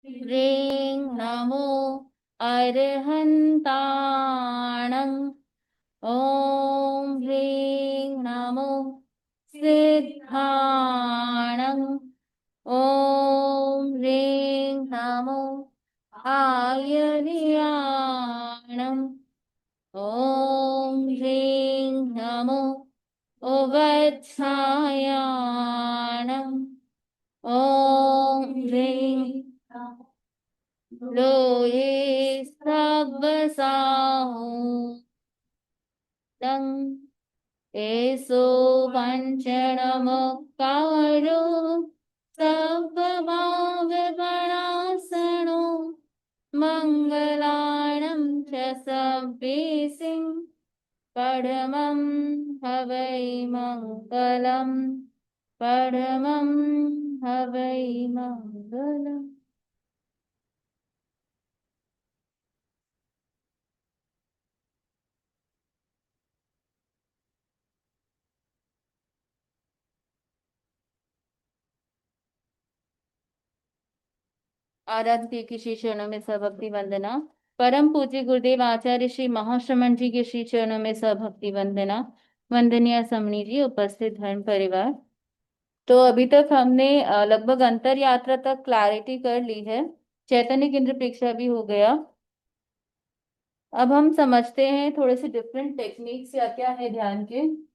ह्रीं नमो अरहन्ताणं। ॐ ह्रीं नमो सिद्धाणं। ॐ ह्रीं नमो आयर्याणं। ॐ ह्रीं नमो उवत्सायाणं। ॐ ह्रीं लोये सब्बसाहूतं। एषो वञ्चनमुक्तारो सब्बभावपणासनो मङ्गलाणं च सब्बेसिं परमं हवै मङ्गलम्। परमं हवै मङ्गलम्। आराध्य के श्री चरणों में सभक्ति वंदना। परम पूज्य गुरुदेव आचार्य श्री महाश्रमण जी के श्री चरणों में सभक्ति वंदना। वंदनीय समणी जी, उपस्थित धर्म परिवार। तो अभी तक हमने लगभग अंतर यात्रा तक क्लैरिटी कर ली है। चैतन्य केंद्र परीक्षा भी हो गया। अब हम समझते हैं थोड़े से डिफरेंट टेक्निक्स या क्या है ध्यान के।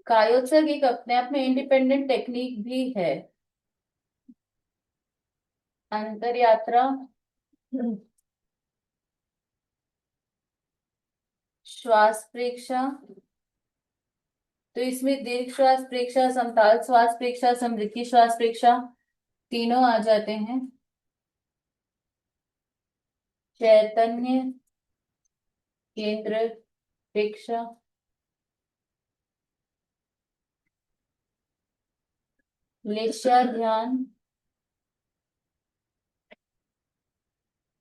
कायोत्सर्ग एक अपने आप में इंडिपेंडेंट टेक्निक भी है। अंतर यात्रा, श्वास प्रेक्षा। तो इसमें दीर्घ श्वास प्रेक्षा, समताल श्वास प्रेक्षा, समृद्धि श्वास प्रेक्षा तीनों आ जाते हैं। चैतन्य केंद्र प्रेक्षा, लेशा ध्यान,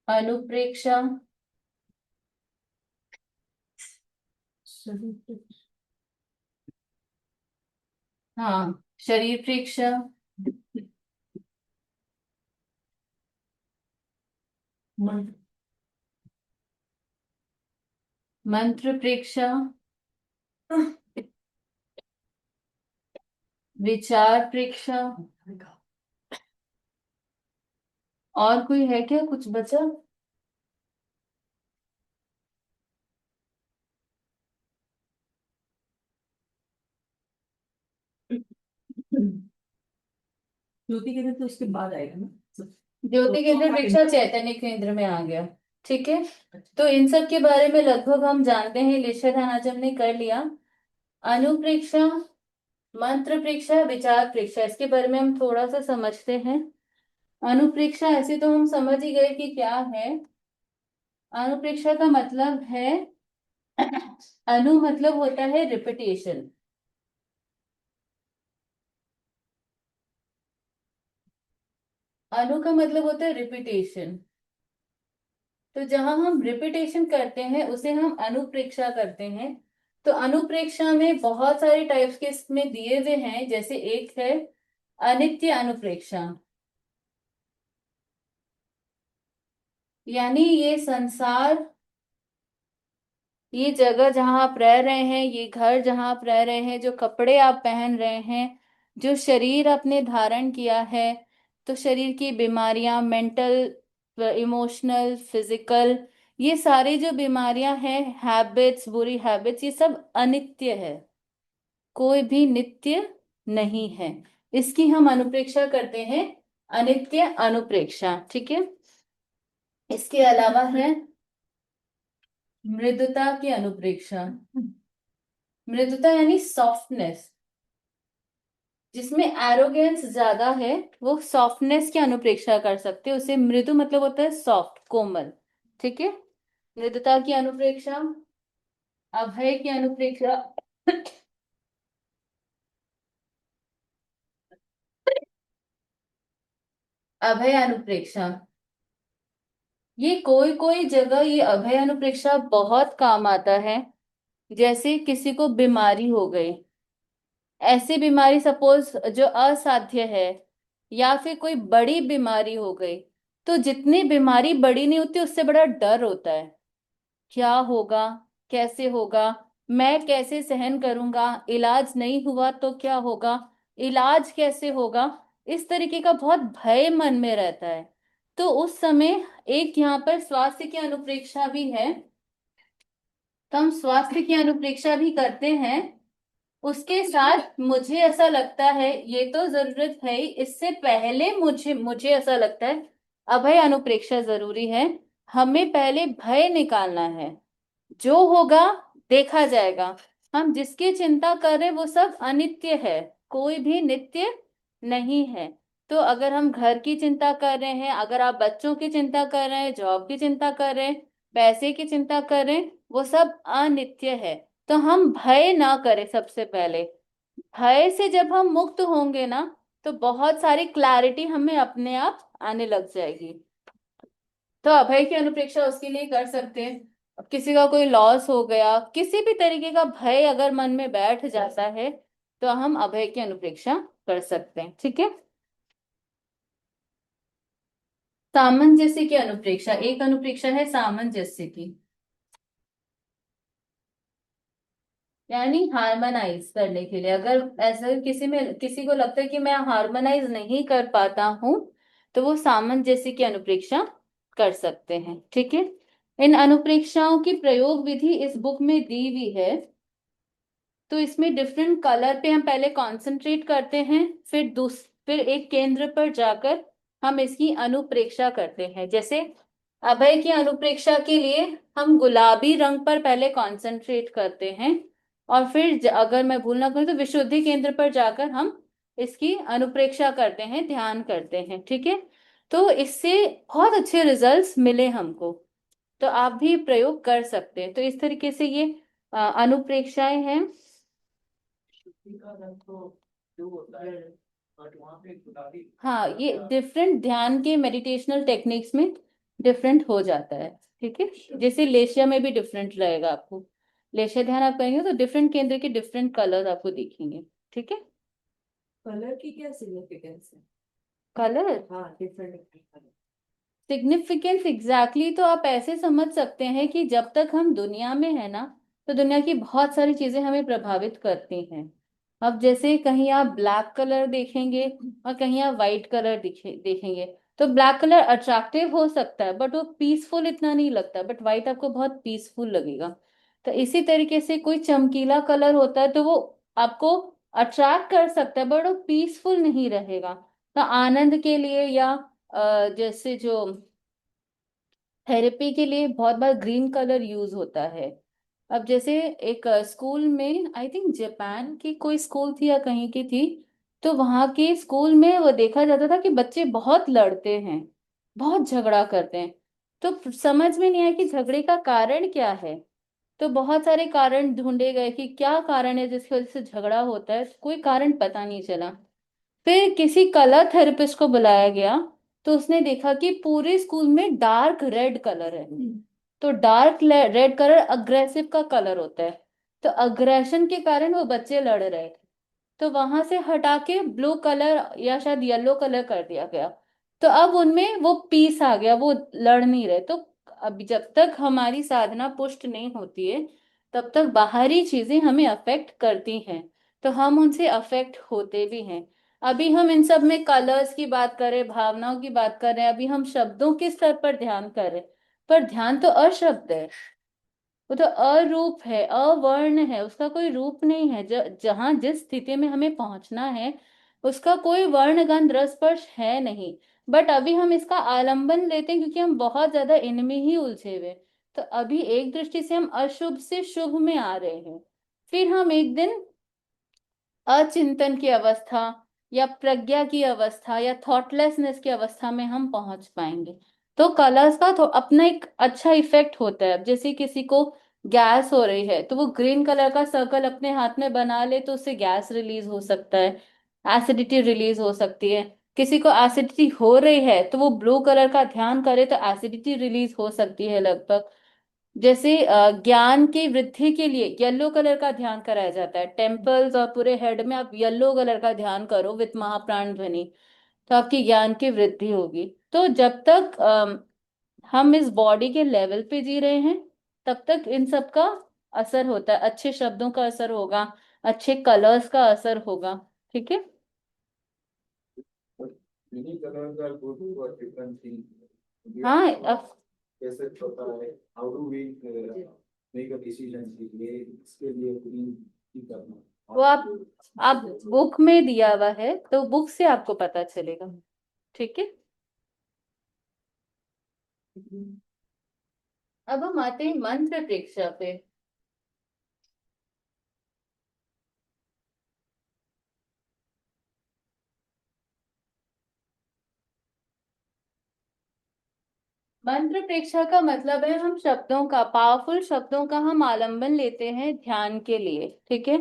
अनुप्रेक्षा, हाँ शरीर प्रेक्षा, मन- मंत्र प्रेक्षा, विचार प्रेक्षा। और कोई है क्या, कुछ बचा? ज्योति केंद्र तो उसके बाद आएगा ना। ज्योति केंद्र प्रेक्षा चैतन्य केंद्र में आ गया। ठीक है। तो इन सब के बारे में लगभग हम जानते हैं। लेशाध्यान आज हमने कर लिया। अनुप्रेक्षा, मंत्र प्रेक्षा, विचार प्रेक्षा, इसके बारे में हम थोड़ा सा समझते हैं। अनुप्रेक्षा ऐसे तो हम समझ ही गए कि क्या है। अनुप्रेक्षा का मतलब है अनु मतलब होता है रिपीटेशन। अनु का मतलब होता है रिपीटेशन। तो जहां हम रिपीटेशन करते हैं उसे हम अनुप्रेक्षा करते हैं। तो अनुप्रेक्षा में बहुत सारे टाइप्स के इसमें दिए हुए हैं। जैसे एक है अनित्य अनुप्रेक्षा, यानी ये संसार, ये जगह जहां आप रह रहे हैं, ये घर जहां आप रह रहे हैं, जो कपड़े आप पहन रहे हैं, जो शरीर आपने धारण किया है, तो शरीर की बीमारियां, मेंटल, इमोशनल, फिजिकल, ये सारी जो बीमारियां हैं, हैबिट्स, बुरी हैबिट्स, ये सब अनित्य है। कोई भी नित्य नहीं है। इसकी हम अनुप्रेक्षा करते हैं, अनित्य अनुप्रेक्षा। ठीक है। इसके अलावा है मृदुता की अनुप्रेक्षा। मृदुता यानी सॉफ्टनेस, जिसमें एरोगेंस ज्यादा है, वो सॉफ्टनेस की अनुप्रेक्षा कर सकते हैं। उसे मृदु मतलब होता है सॉफ्ट, कोमल। ठीक है। मृदुता की अनुप्रेक्षा, अभय की अनुप्रेक्षा, अभय अनुप्रेक्षा, ये कोई कोई जगह ये अभय अनुप्रेक्षा बहुत काम आता है। जैसे किसी को बीमारी हो गई, ऐसी बीमारी सपोज जो असाध्य है, या फिर कोई बड़ी बीमारी हो गई, तो जितनी बीमारी बड़ी नहीं होती उससे बड़ा डर होता है। क्या होगा, कैसे होगा, मैं कैसे सहन करूंगा, इलाज नहीं हुआ तो क्या होगा, इलाज कैसे होगा, इस तरीके का बहुत भय मन में रहता है। तो उस समय एक यहाँ पर स्वास्थ्य की अनुप्रेक्षा भी है, तो हम स्वास्थ्य की अनुप्रेक्षा भी करते हैं। उसके साथ मुझे ऐसा लगता है, ये तो जरूरत है ही, इससे पहले मुझे मुझे ऐसा लगता है अभय अनुप्रेक्षा जरूरी है। हमें पहले भय निकालना है। जो होगा देखा जाएगा। हम जिसकी चिंता कर रहे हैं वो सब अनित्य है, कोई भी नित्य नहीं है। तो अगर हम घर की चिंता कर रहे हैं, अगर आप बच्चों की चिंता कर रहे हैं, जॉब की चिंता कर रहे हैं, पैसे की चिंता कर रहे हैं, वो सब अनित्य है। तो हम भय ना करें सबसे पहले। भय से जब हम मुक्त होंगे ना, तो बहुत सारी क्लैरिटी हमें अपने आप आने लग जाएगी। तो अभय की अनुप्रेक्षा उसके लिए कर सकते हैं। अब किसी का कोई लॉस हो गया, किसी भी तरीके का भय अगर मन में बैठ जाता है, तो हम अभय की अनुप्रेक्षा कर सकते हैं। ठीक है। सामंजस्य की अनुप्रेक्षा, एक अनुप्रेक्षा है सामंजस्य की, यानी हार्मोनाइज करने के लिए। अगर ऐसा किसी में किसी को लगता है कि मैं हार्मोनाइज नहीं कर पाता हूं, तो वो सामंजस्य की अनुप्रेक्षा कर सकते हैं। ठीक है। इन अनुप्रेक्षाओं की प्रयोग विधि इस बुक में दी हुई है। तो इसमें डिफरेंट कलर पे हम पहले कंसंट्रेट करते हैं, फिर एक केंद्र पर जाकर हम इसकी अनुप्रेक्षा करते हैं। जैसे अभय की अनुप्रेक्षा के लिए हम गुलाबी रंग पर पहले कंसंट्रेट करते हैं, और फिर अगर मैं भूल ना करूं तो विशुद्धि केंद्र पर जाकर हम इसकी अनुप्रेक्षा करते हैं, ध्यान करते हैं। ठीक है। तो इससे बहुत अच्छे रिजल्ट्स मिले हमको। तो आप भी प्रयोग कर सकते हैं। तो इस तरीके से ये अनुप्रेक्षाएं हैं। हाँ, ये डिफरेंट ध्यान के मेडिटेशनल टेक्निक्स में डिफरेंट हो जाता है। ठीक है। जैसे लेशिया में भी डिफरेंट रहेगा आपको। लेशिया ध्यान आप करेंगे तो डिफरेंट केंद्र के डिफरेंट कलर आपको दिखेंगे। ठीक है। कलर की क्या सिग्निफिकेंस है? कलर हाँ, different different colour. Significance exactly तो आप ऐसे समझ सकते हैं कि जब तक हम दुनिया में है ना, तो दुनिया की बहुत सारी चीजें हमें प्रभावित करती हैं। अब जैसे कहीं आप ब्लैक कलर देखेंगे और कहीं आप वाइट कलर देखेंगे, तो ब्लैक कलर अट्रैक्टिव हो सकता है बट वो पीसफुल इतना नहीं लगता, बट वाइट आपको बहुत पीसफुल लगेगा। तो इसी तरीके से कोई चमकीला कलर होता है तो वो आपको अट्रैक्ट कर सकता है बट वो पीसफुल नहीं रहेगा। तो आनंद के लिए या जैसे जो थेरेपी के लिए बहुत बार ग्रीन कलर यूज होता है। अब जैसे एक स्कूल में, आई थिंक जापान की कोई स्कूल थी या कहीं की थी, तो वहां के स्कूल में वो देखा जाता था कि बच्चे बहुत लड़ते हैं, बहुत झगड़ा करते हैं। तो समझ में नहीं आया कि झगड़े का कारण क्या है। तो बहुत सारे कारण ढूंढे गए कि क्या कारण है जिसकी वजह से झगड़ा होता है, कोई कारण पता नहीं चला। फिर किसी कलर थेरेपिस्ट को बुलाया गया, तो उसने देखा कि पूरे स्कूल में डार्क रेड कलर है। तो डार्क रेड कलर अग्रेसिव का कलर होता है। तो अग्रेशन के कारण वो बच्चे लड़ रहे थे। तो वहां से हटा के ब्लू कलर या शायद येलो कलर कर दिया गया। तो अब उनमें वो पीस आ गया, वो लड़ नहीं रहे। तो अब जब तक हमारी साधना पुष्ट नहीं होती है, तब तक बाहरी चीजें हमें अफेक्ट करती हैं। तो हम उनसे अफेक्ट होते भी हैं। अभी हम इन सब में कलर्स की बात करें, भावनाओं की बात कर रहे हैं, अभी हम शब्दों के स्तर पर ध्यान कर रहे हैं, पर ध्यान तो अशब्द है। वो तो अरूप है, अवर्ण है, उसका कोई रूप नहीं है। जहां जिस स्थिति में हमें पहुंचना है, उसका कोई वर्ण गंध रस स्पर्श है नहीं। बट अभी हम इसका आलंबन लेते हैं क्योंकि हम बहुत ज्यादा इनमें ही उलझे हुए हैं। तो अभी एक दृष्टि से हम अशुभ से शुभ में आ रहे हैं। फिर हम एक दिन अचिंतन की अवस्था या प्रज्ञा की अवस्था या थॉटलेसनेस की अवस्था में हम पहुंच पाएंगे। तो कलर्स का तो अपना एक अच्छा इफेक्ट होता है। अब जैसे किसी को गैस हो रही है तो वो ग्रीन कलर का सर्कल अपने हाथ में बना ले तो उससे गैस रिलीज हो सकता है, एसिडिटी रिलीज हो सकती है। किसी को एसिडिटी हो रही है तो वो ब्लू कलर का ध्यान करे तो एसिडिटी रिलीज हो सकती है लगभग। जैसे ज्ञान की वृद्धि के लिए येलो कलर का ध्यान कराया जाता है टेम्पल्स और पूरे हेड में। आप येलो कलर का ध्यान करो विद महाप्राण ध्वनि, तो आपकी ज्ञान की वृद्धि होगी। तो जब तक हम इस बॉडी के लेवल पे जी रहे हैं, तब तक इन सब का असर होता है। अच्छे शब्दों का असर होगा, अच्छे कलर्स का असर होगा। ठीक है। But many colors are good for different things. We हाँ also अब कैसे पता है how do we make a decision कि ये इसके लिए green ही करना है। वो आप बुक में दिया हुआ है, तो बुक से आपको पता चलेगा। ठीक है। अब हम आते हैं मंत्र प्रेक्षा पे। मंत्र प्रेक्षा का मतलब है हम शब्दों का, पावरफुल शब्दों का हम आलंबन लेते हैं ध्यान के लिए। ठीक है।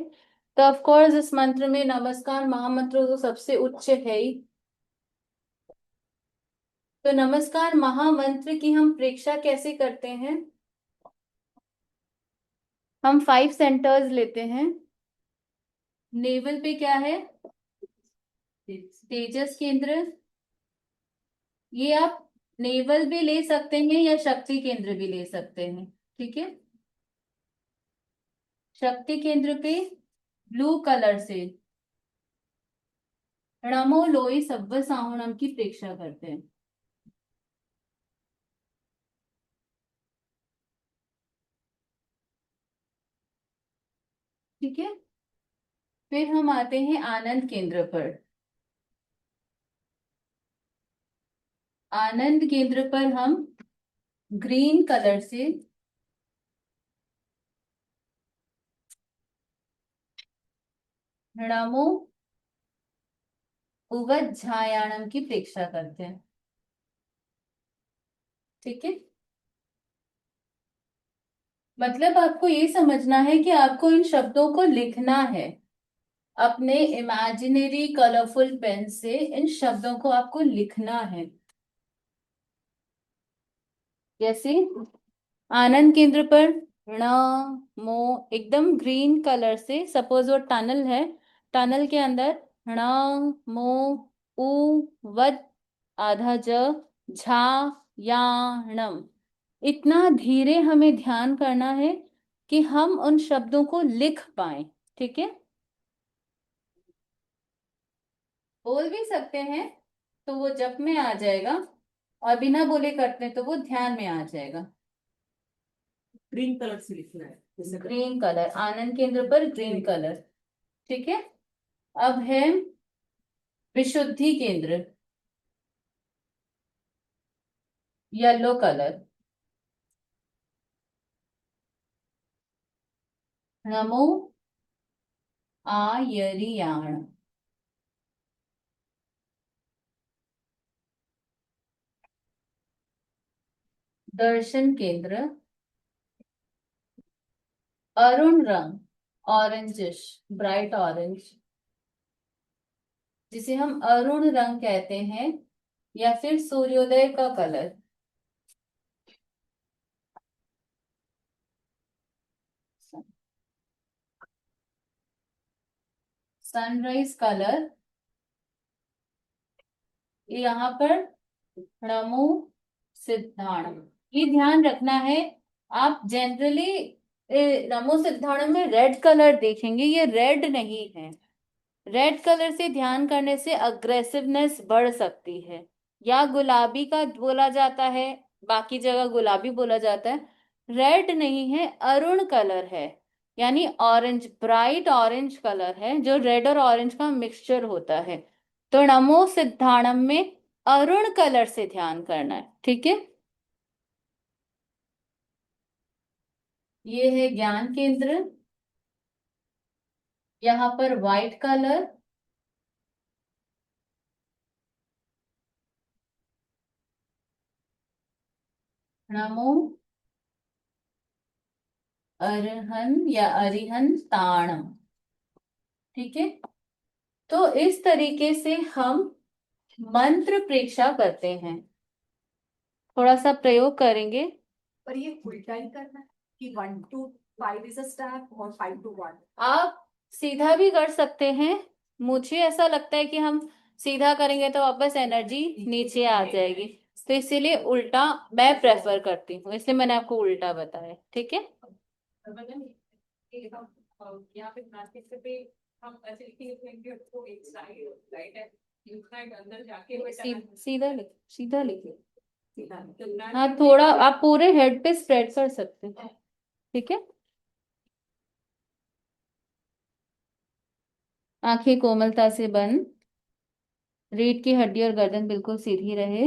तो ऑफ कोर्स इस मंत्र में नमस्कार महामंत्र तो सबसे उच्च है ही। तो नमस्कार महामंत्र की हम प्रेक्षा कैसे करते हैं? हम 5 सेंटर्स लेते हैं। नेवल पे क्या है? तेजस केंद्र। ये आप नेवल भी ले सकते हैं या शक्ति केंद्र भी ले सकते हैं। ठीक है। शक्ति केंद्र पे ब्लू कलर से णमो लोई सब्व साहुणम की प्रेक्षा करते हैं। ठीक है। फिर हम आते हैं आनंद केंद्र पर। आनंद केंद्र पर हम ग्रीन कलर से णमो उवज्झायाणम की प्रेक्षा करते हैं। ठीक है। मतलब आपको ये समझना है कि आपको इन शब्दों को लिखना है। अपने इमेजिनरी कलरफुल पेन से इन शब्दों को आपको लिखना है। जैसे आनंद केंद्र पर ण मो एकदम ग्रीन कलर से, सपोज वो टनल है, टनल के अंदर ण मो उ वत आधा ज झा याणम, इतना धीरे हमें ध्यान करना है कि हम उन शब्दों को लिख पाए। ठीक है। बोल भी सकते हैं तो वो जप में आ जाएगा, और बिना बोले करते हैं तो वो ध्यान में आ जाएगा। ग्रीन कलर से लिखना है जैसे ग्रीन कलर, आनंद केंद्र पर ग्रीन कलर। ठीक है। अब है विशुद्धि केंद्र, येलो कलर। नमो आयरियाण। दर्शन केंद्र अरुण रंग, ऑरेंजिश, ब्राइट ऑरेंज, जिसे हम अरुण रंग कहते हैं, या फिर सूर्योदय का कलर। Sunrise colour. यहाँ पर नमो सिद्धाणम, ये ध्यान रखना है। आप जनरली नमो सिद्धाणम में रेड कलर देखेंगे, ये रेड नहीं है। रेड कलर से ध्यान करने से अग्रेसिवनेस बढ़ सकती है। या गुलाबी का बोला जाता है, बाकी जगह गुलाबी बोला जाता है। रेड नहीं है, अरुण कलर है, यानी ऑरेंज, ब्राइट ऑरेंज कलर है, जो रेड और ऑरेंज का मिक्सचर होता है। तो नमो सिद्धाणम में अरुण कलर से ध्यान करना है। ठीक है। ये है ज्ञान केंद्र, यहाँ पर व्हाइट कलर। नमो अरहन या अरिहन ताणम। ठीक है। तो इस तरीके से हम मंत्र प्रेक्षा करते हैं। थोड़ा सा प्रयोग करेंगे। पर ये उल्टा ही करना है कि 1 to 5 इज अ स्टेप और 5 to 1। आप सीधा भी कर सकते हैं। मुझे ऐसा लगता है कि हम सीधा करेंगे तो वापस एनर्जी नीचे आ जाएगी। तो इसीलिए उल्टा मैं प्रेफर करती हूँ, इसलिए मैंने आपको उल्टा बताया। ठीक है। यहाँ पे नास्तिक पे हम ऐसे लिखेंगे तो एक साइड राइट है, एक साइड अंदर जाके सीधा लिख, सीधा लिखिए। हाँ, थोड़ा आप पूरे हेड पे स्प्रेड कर सकते हैं। ठीक है। आंखें कोमलता से बंद, रीढ़ की हड्डी और गर्दन बिल्कुल सीधी रहे।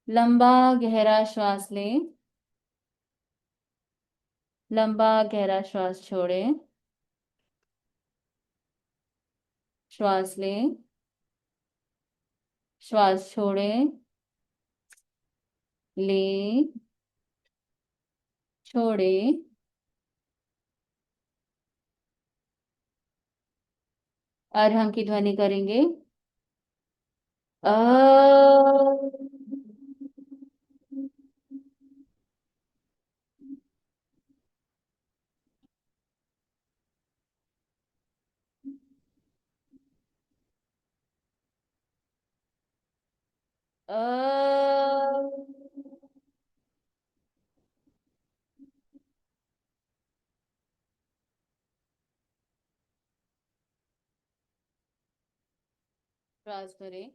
लंबा गहरा श्वास लें, लंबा गहरा श्वास छोड़ें। श्वास लें, श्वास छोड़ें, लें, छोड़ें। अर्हम की ध्वनि करेंगे। अ अ श्वास भरें।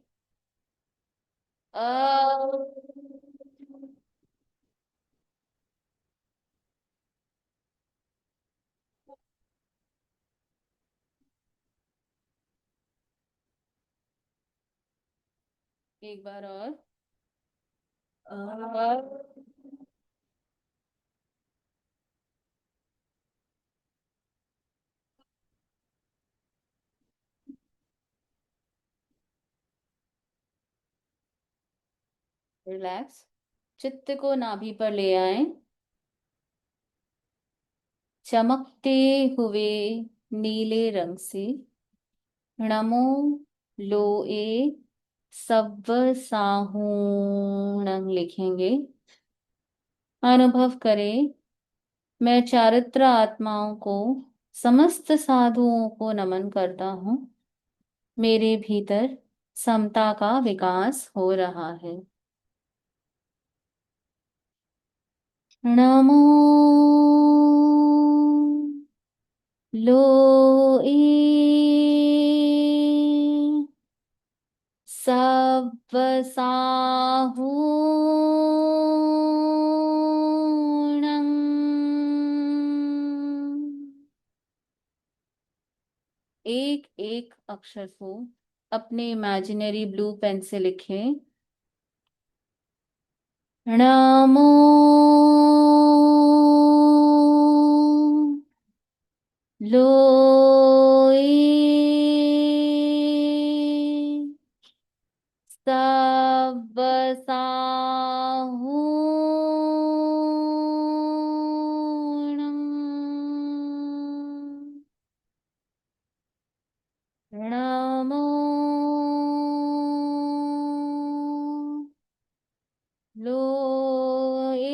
अ एक बार और। रिलैक्स। चित्त को नाभि पर ले आए। चमकते हुए नीले रंग से नमो लोए सव्व साहूणं लिखेंगे। अनुभव करें, मैं चारित्र आत्माओं को, समस्त साधुओं को नमन करता हूँ। मेरे भीतर समता का विकास हो रहा है। नमो लोए सव्व साहूणं। एक एक अक्षर को अपने इमेजिनरी ब्लू पेन से लिखें। नमो लोए सव्व साहूणं। नमो लोए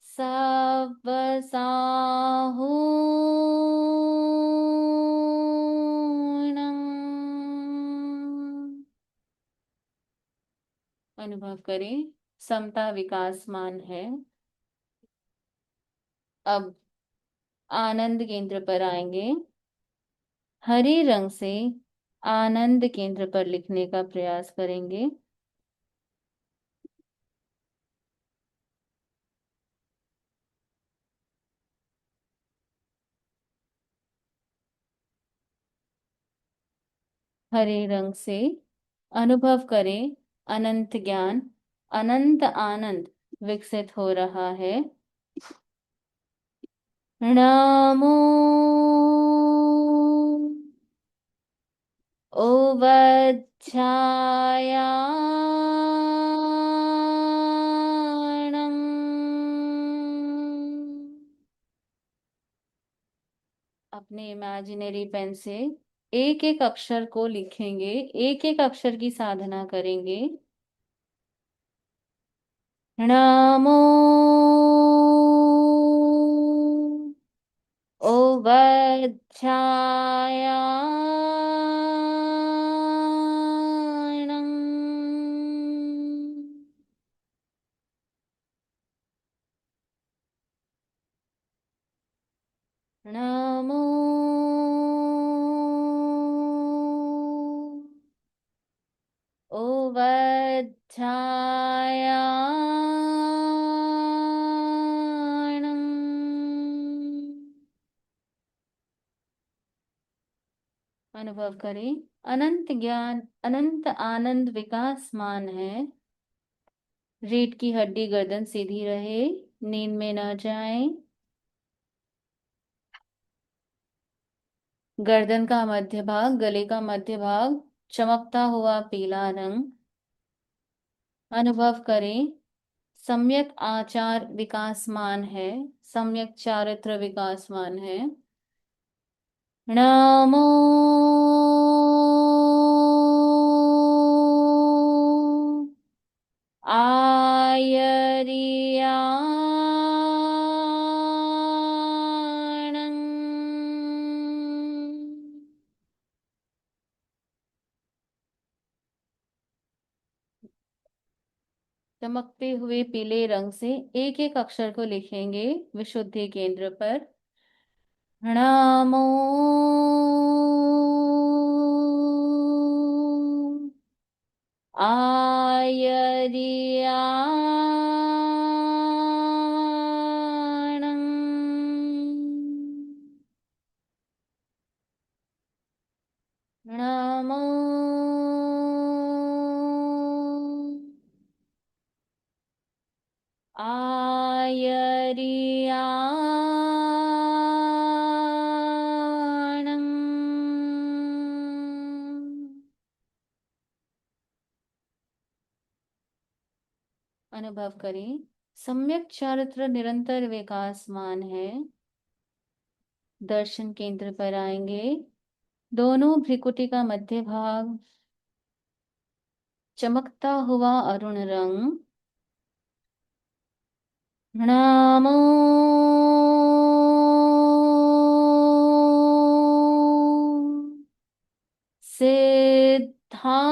सव्व साहूणं। अनुभव करें, समता विकासमान है। अब आनंद केंद्र पर आएंगे। हरे रंग से आनंद केंद्र पर लिखने का प्रयास करेंगे। हरे रंग से अनुभव करें, अनंत ज्ञान, अनंत आनंद विकसित हो रहा है। नमो ओवज्झायाणं। अपने इमेजिनरी पेन से एक एक अक्षर को लिखेंगे, एक एक अक्षर की साधना करेंगे। नमो नमो अनुभव करें, अनंत ज्ञान अनंत आनंद विकासमान है। रीढ़ की हड्डी गर्दन सीधी रहे, नींद में न जाए। गर्दन का मध्य भाग, गले का मध्य भाग, चमकता हुआ पीला रंग। अनुभव करें, सम्यक आचार विकासमान है, सम्यक चारित्र विकासमान है। नमो आयर्याणं। चमकते हुए पीले रंग से एक एक अक्षर को लिखेंगे विशुद्धि केंद्र पर। नमो आयर्याणं। नमो आयर्याणं। अनुभव करें, सम्यक चारित्र निरंतर विकासमान है। दर्शन केंद्र पर आएंगे, दोनों भ्रिकुटी का मध्य भाग, चमकता हुआ अरुण रंग। नमो सिद्धाणं।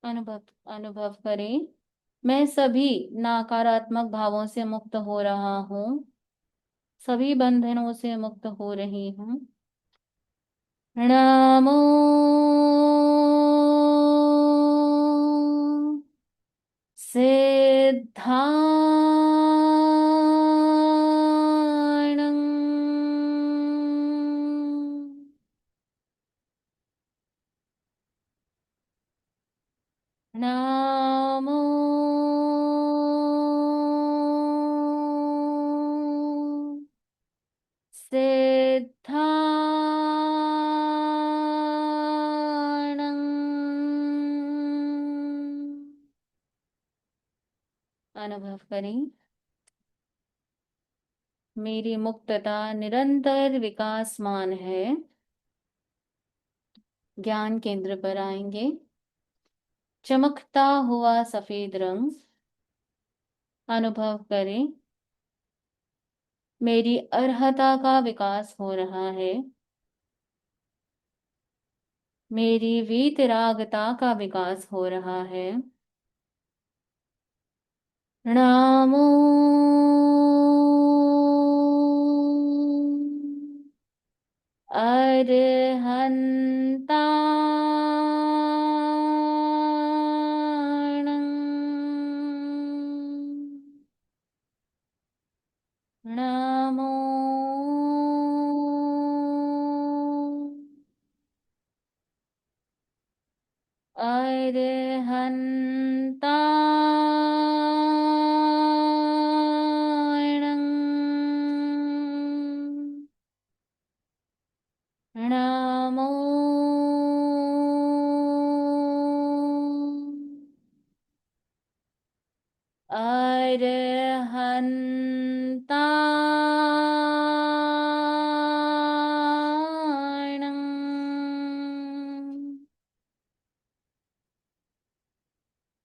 अनुभव अनुभव करें, मैं सभी नकारात्मक भावों से मुक्त हो रहा हूँ, सभी बंधनों से मुक्त हो रही हूँ। नमो सिद्धाणं। नमो सिद्धाणं। अनुभव करें, मेरी मुक्तता निरंतर विकासमान है। ज्ञान केंद्र पर आएंगे, चमकता हुआ सफेद रंग। अनुभव करें, मेरी अर्हता का विकास हो रहा है, मेरी वीतरागता का विकास हो रहा है। नमो अरहन्ताणं। नमो अरहन्ताणं। नमो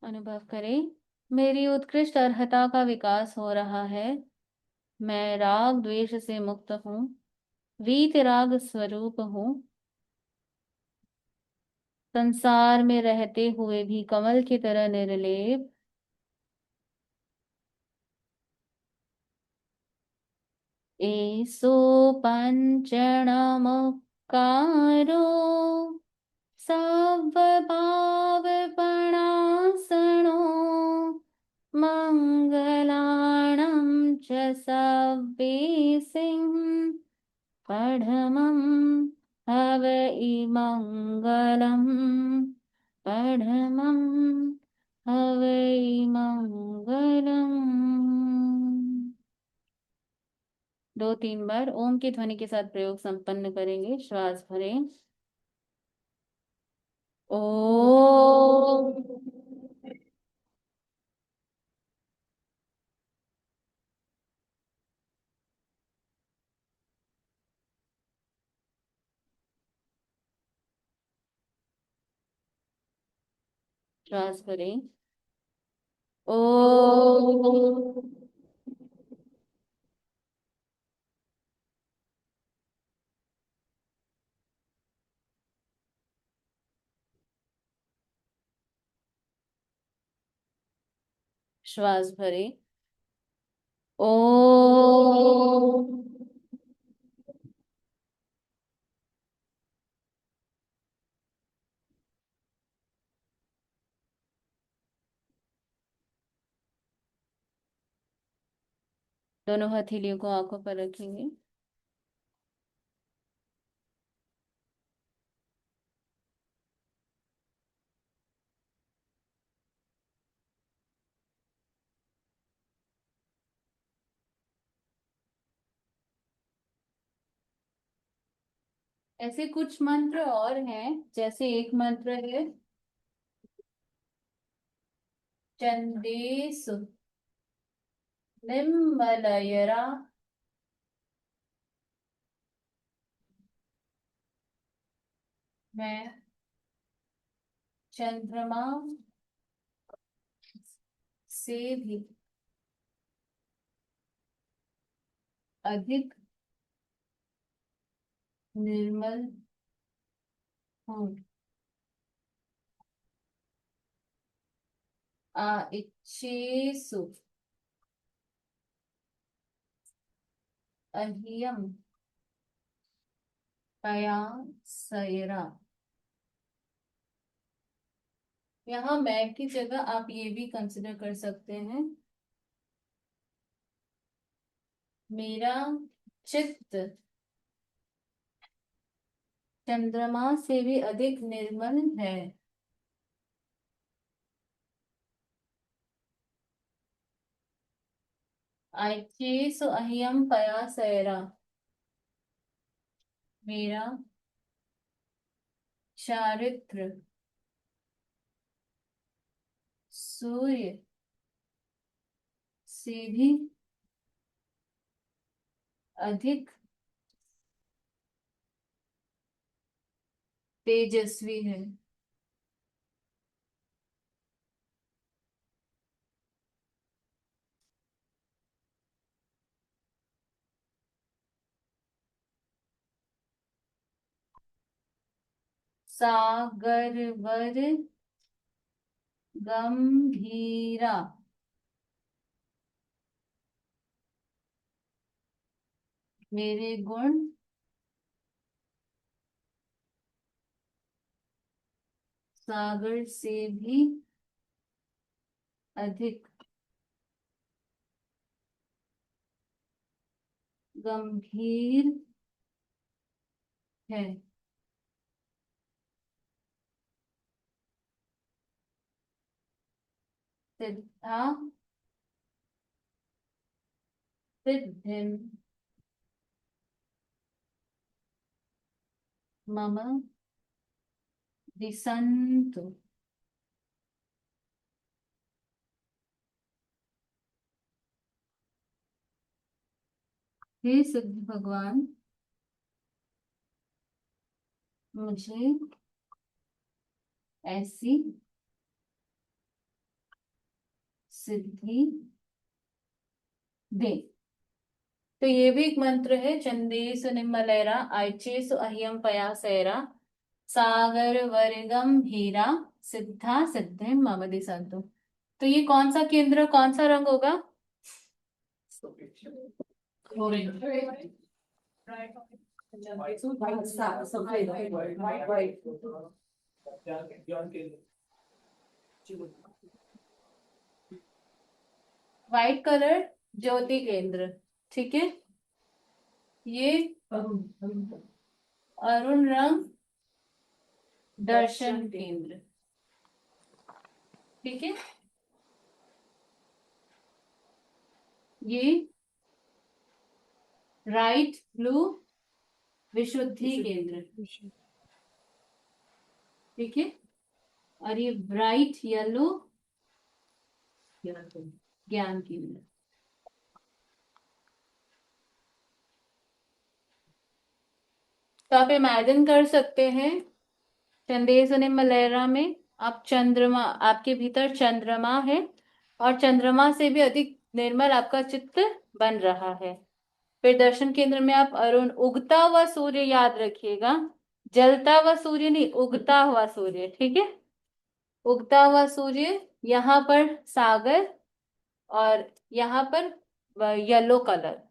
अनुभव करें, मेरी उत्कृष्ट अर्हता का विकास हो रहा है। मैं राग द्वेष से मुक्त हूँ, वीत राग स्वरूप हूँ। संसार में रहते हुए भी कमल की तरह निर्लेप। एसो पंचणमुक्कारो सद्भावपणासनो मङ्गलाणं च सव्वीसिं पढमं हव इमङ्गलम् पढमं हव इमङ्गलम्। 2-3 बार ओम की ध्वनि के साथ प्रयोग संपन्न करेंगे। श्वास भरें। ओम। श्वास भरें। ओम। श्वास भरें। ओम। दोनों हथेलियों को आंखों पर रखेंगे। ऐसे कुछ मंत्र और हैं, जैसे एक मंत्र है चंदेसु निम्मलयरा। मैं चंद्रमा से भी अधिक निर्मल हूँ। इच्छेसु अह्यम पया सयरा। यहाँ मैं की जगह आप ये भी कंसिडर कर सकते हैं, मेरा चित्त चंद्रमा से भी अधिक निर्मल है। आइचेसु अह्यम पया सयरा। मेरा चारित्र सूर्य से भी अधिक तेजस्वी है। सागरवर गंभीरा। मेरे गुण सागर से भी अधिक गंभीर है। सिद्धा सिद्धिं मम दिसन्तु। हे सिद्ध भगवान, मुझे ऐसी सिद्धि दे। तो ये भी एक मंत्र है। चंदेसु निम्मलैरा आइचेसु अह्यम पयासैरा सागर वर्गम हीरा सिद्धा सिद्धिम मम दिसंतु। तो ये कौन सा केंद्र, कौन सा रंग होगा? व्हाइट कलर, ज्योति केंद्र। ठीक है। ये अरुण रंग, दर्शन केंद्र। ठीक है। ये राइट ब्लू, विशुद्धि केंद्र। ठीक है। और ये ब्राइट येलो, ज्ञान केंद्र। तो आप इमेजिन कर सकते हैं, चंदेस ने मलेरा में आप चंद्रमा, आपके भीतर चंद्रमा है, और चंद्रमा से भी अधिक निर्मल आपका चित्त बन रहा है। फिर दर्शन केंद्र में आप अरुण, उगता हुआ सूर्य याद रखिएगा, जलता हुआ सूर्य नहीं, उगता हुआ सूर्य। ठीक है। उगता हुआ सूर्य, यहाँ पर सागर, और यहाँ पर येलो कलर।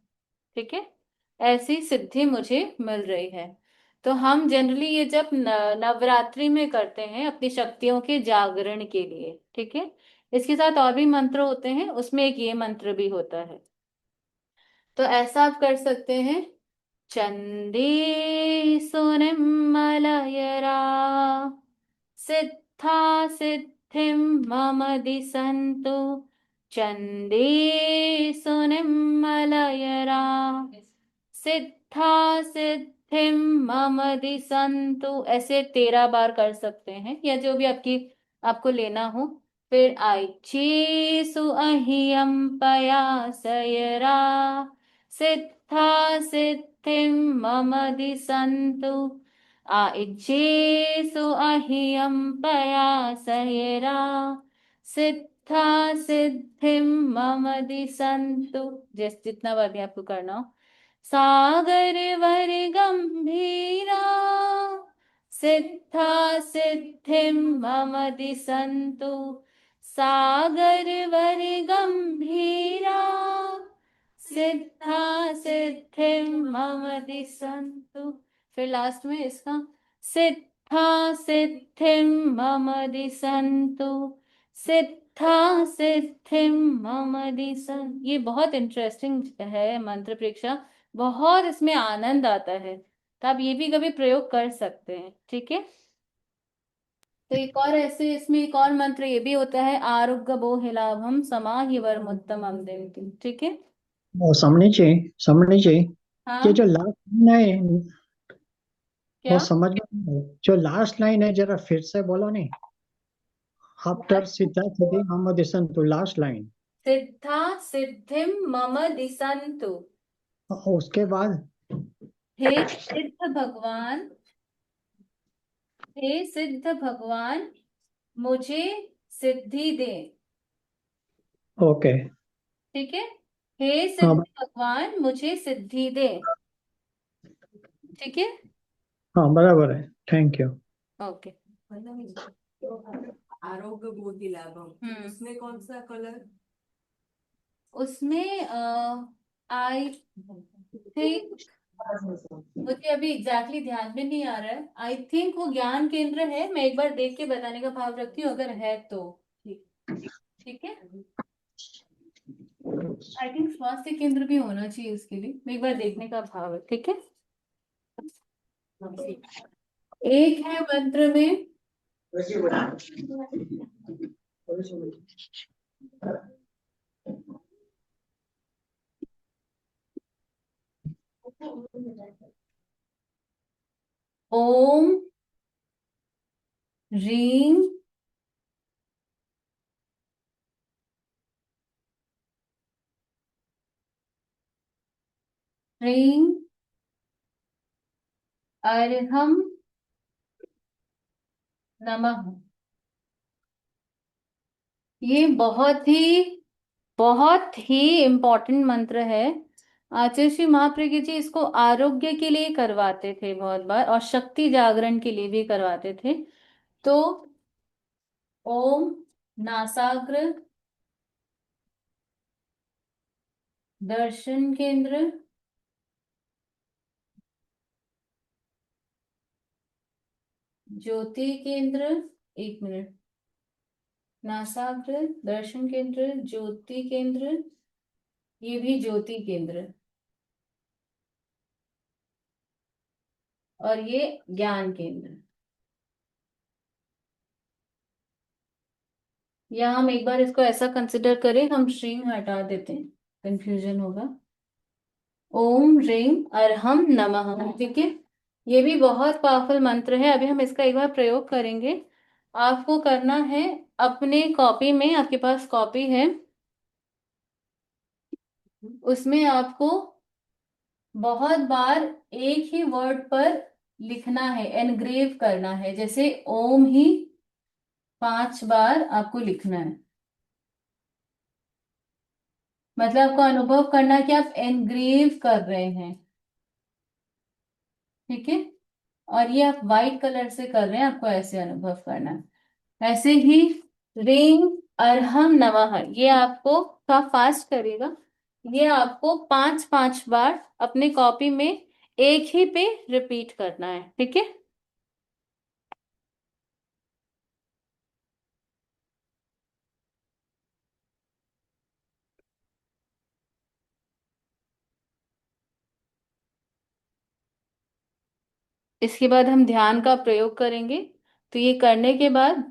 ठीक है। ऐसी सिद्धि मुझे मिल रही है। तो हम जनरली ये जब नवरात्रि में करते हैं अपनी शक्तियों के जागरण के लिए। ठीक है। इसके साथ और भी मंत्र होते हैं, उसमें एक ये मंत्र भी होता है। तो ऐसा आप कर सकते हैं। चंदी सुनिर्मलयरा सिद्धा सिद्धिं मम दिसन्तु। चंदी सुनिर्मलयरा सिद्धा सिद्धिं मम दिसन्तु। ऐसे 13 बार कर सकते हैं, या जो भी आपकी आपको लेना हो। फिर ऐचेसु अह्यम पयासयरा सिद्धा सिद्धिं मम दिसन्तु। आइच्छेसु अह्यम पयासयरा सिद्धा सिद्धिं मम दिसन्तु। जितना बार भी आपको करना हो। सागर वर गंभीरा सिद्धा सिद्धिं मम दिसन्तु। सागर वर गंभीरा सिद्धा सिद्धिं मम दिसन्तु। फिर लास्ट में इसका, सिद्धा सिद्धिं मम दिसन्तु। सिद्धा सिद्धिं मम दिसन्तु। ये बहुत इंटरेस्टिंग है मंत्र परीक्षा, बहुत इसमें आनंद आता है। तो आप ये भी कभी प्रयोग कर सकते हैं। ठीक है। तो एक और ऐसे इसमें एक और मंत्र ये भी होता है, आरुग्य बोहिलाभम समाहि वरमुत्तमम देवती। ठीक है। वो समझनी चाहिए। ये हाँ। जो लास्ट लाइन है वो क्या? समझ में नहीं आई। जो लास्ट लाइन है जरा फिर से बोलो नहीं। आफ्टर सीता सिद्धि मोहम्मद संतु लास्ट लाइन। सिद्धा सिद्धिम मम दिसंतु। उसके बाद हे सिद्ध भगवान, हे सिद्ध भगवान, मुझे सिद्धि दे। ओके। ठीक है। हे हाँ। सिद्ध भगवान, मुझे सिद्धि दे। ठीक है। हाँ बराबर है। Thank you. ओके। आरोग्य बोधि लाभम, उसमें कौन सा कलर? उसमें आई थिंक, मुझे अभी एग्जैक्टली ध्यान में नहीं आ रहा है। आई थिंक वो ज्ञान केंद्र है, मैं एक बार देख के बताने का भाव रखती हूँ अगर है तो। ठीक। ठीक है। आई थिंक स्वास्थ्य केंद्र भी होना चाहिए उसके लिए, मैं एक बार देखने का भाव है। ठीक है। एक है मंत्र में, ओम रीम ह्रीं अर्हं नमः। ये बहुत ही इम्पोर्टेंट मंत्र है। आचार्य श्री महाप्रज्ञ जी इसको आरोग्य के लिए करवाते थे बहुत बार, और शक्ति जागरण के लिए भी करवाते थे। तो ओम नासाग्र दर्शन केंद्र ज्योति केंद्र, एक मिनट, नासाग्र दर्शन केंद्र ज्योति केंद्र, ये भी ज्योति केंद्र, और ये ज्ञान केंद्र। या हम एक बार इसको ऐसा कंसिडर करें, हम श्रींग हटा देते हैं, कंफ्यूजन होगा। ओम ह्रीं अर्हम नमः, ठीक है। ये भी बहुत पावरफुल मंत्र है। अभी हम इसका एक बार प्रयोग करेंगे। आपको करना है, अपने कॉपी में, आपके पास कॉपी है, उसमें आपको बहुत बार एक ही वर्ड पर लिखना है, एनग्रेव करना है। जैसे ओम ही 5 बार आपको लिखना है। मतलब आपको अनुभव करना है कि आप एनग्रेव कर रहे हैं, ठीक है। और ये आप वाइट कलर से कर रहे हैं, आपको ऐसे अनुभव करना है। ऐसे ही रिंग अरहम नमः, ये आपको थोड़ा फास्ट करेगा। ये आपको 5 5 बार अपने कॉपी में एक ही पे रिपीट करना है, ठीक है। इसके बाद हम ध्यान का प्रयोग करेंगे। तो ये करने के बाद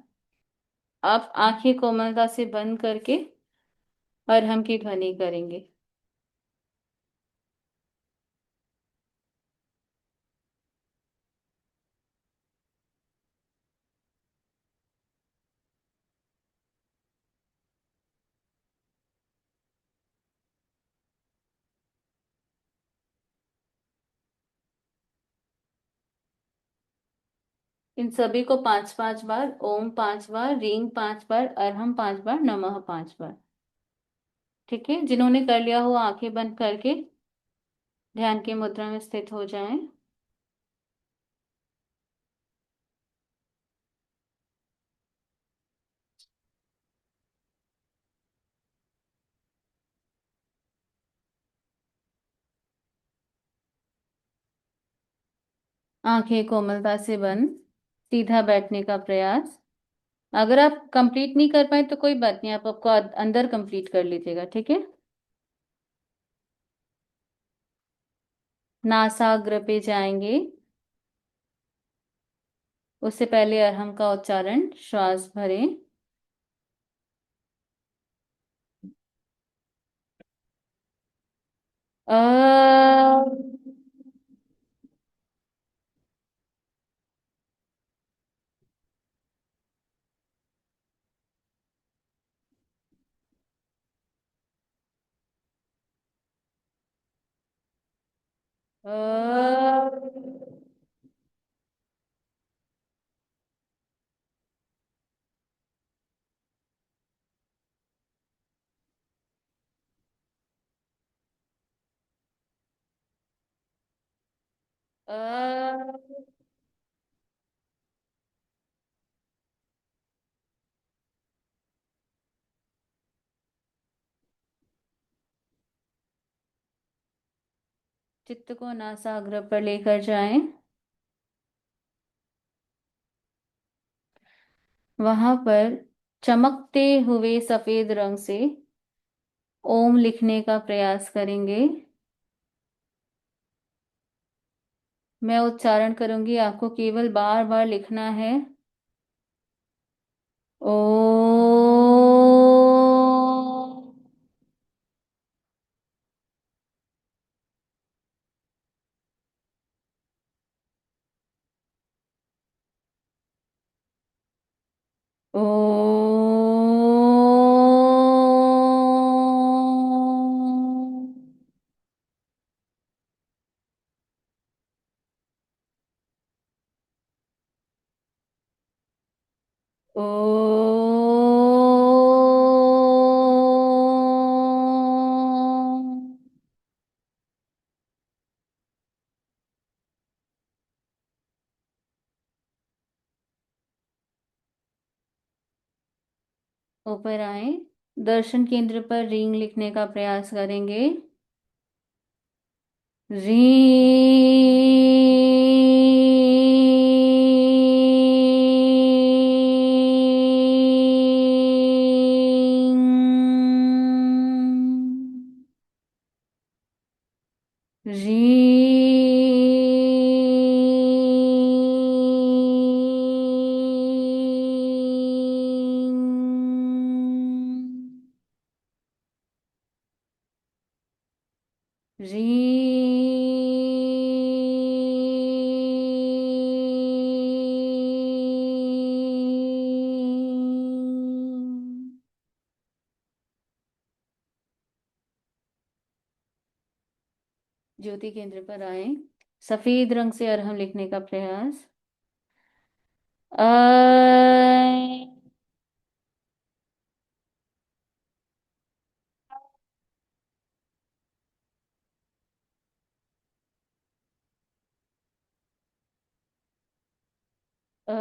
आप आंखें कोमलता से बंद करके अरहम की ध्वनि करेंगे। इन सभी को 5 5 बार, ओम 5 बार, रींग 5 बार, अरहम 5 बार, नमः 5 बार, ठीक है। जिन्होंने कर लिया हो आंखें बंद करके ध्यान की मुद्रा में स्थित हो जाएं। आंखें कोमलता से बंद, सीधा बैठने का प्रयास। अगर आप कंप्लीट नहीं कर पाए तो कोई बात नहीं, आप आपको अंदर कंप्लीट कर लीजिएगा, ठीक है। नासाग्र पे जाएंगे, उससे पहले अरहम का उच्चारण, श्वास भरें। अ अ अ चित्त को नासाग्र पर लेकर जाएं। वहां पर चमकते हुए सफेद रंग से ओम लिखने का प्रयास करेंगे। मैं उच्चारण करूंगी, आपको केवल बार बार लिखना है। ओ ओ ओ। ऊपर आए, दर्शन केंद्र पर रिंग लिखने का प्रयास करेंगे। री। री। री। ज्योति केंद्र पर आए, सफेद रंग से अरहम लिखने का प्रयास। अ। अ।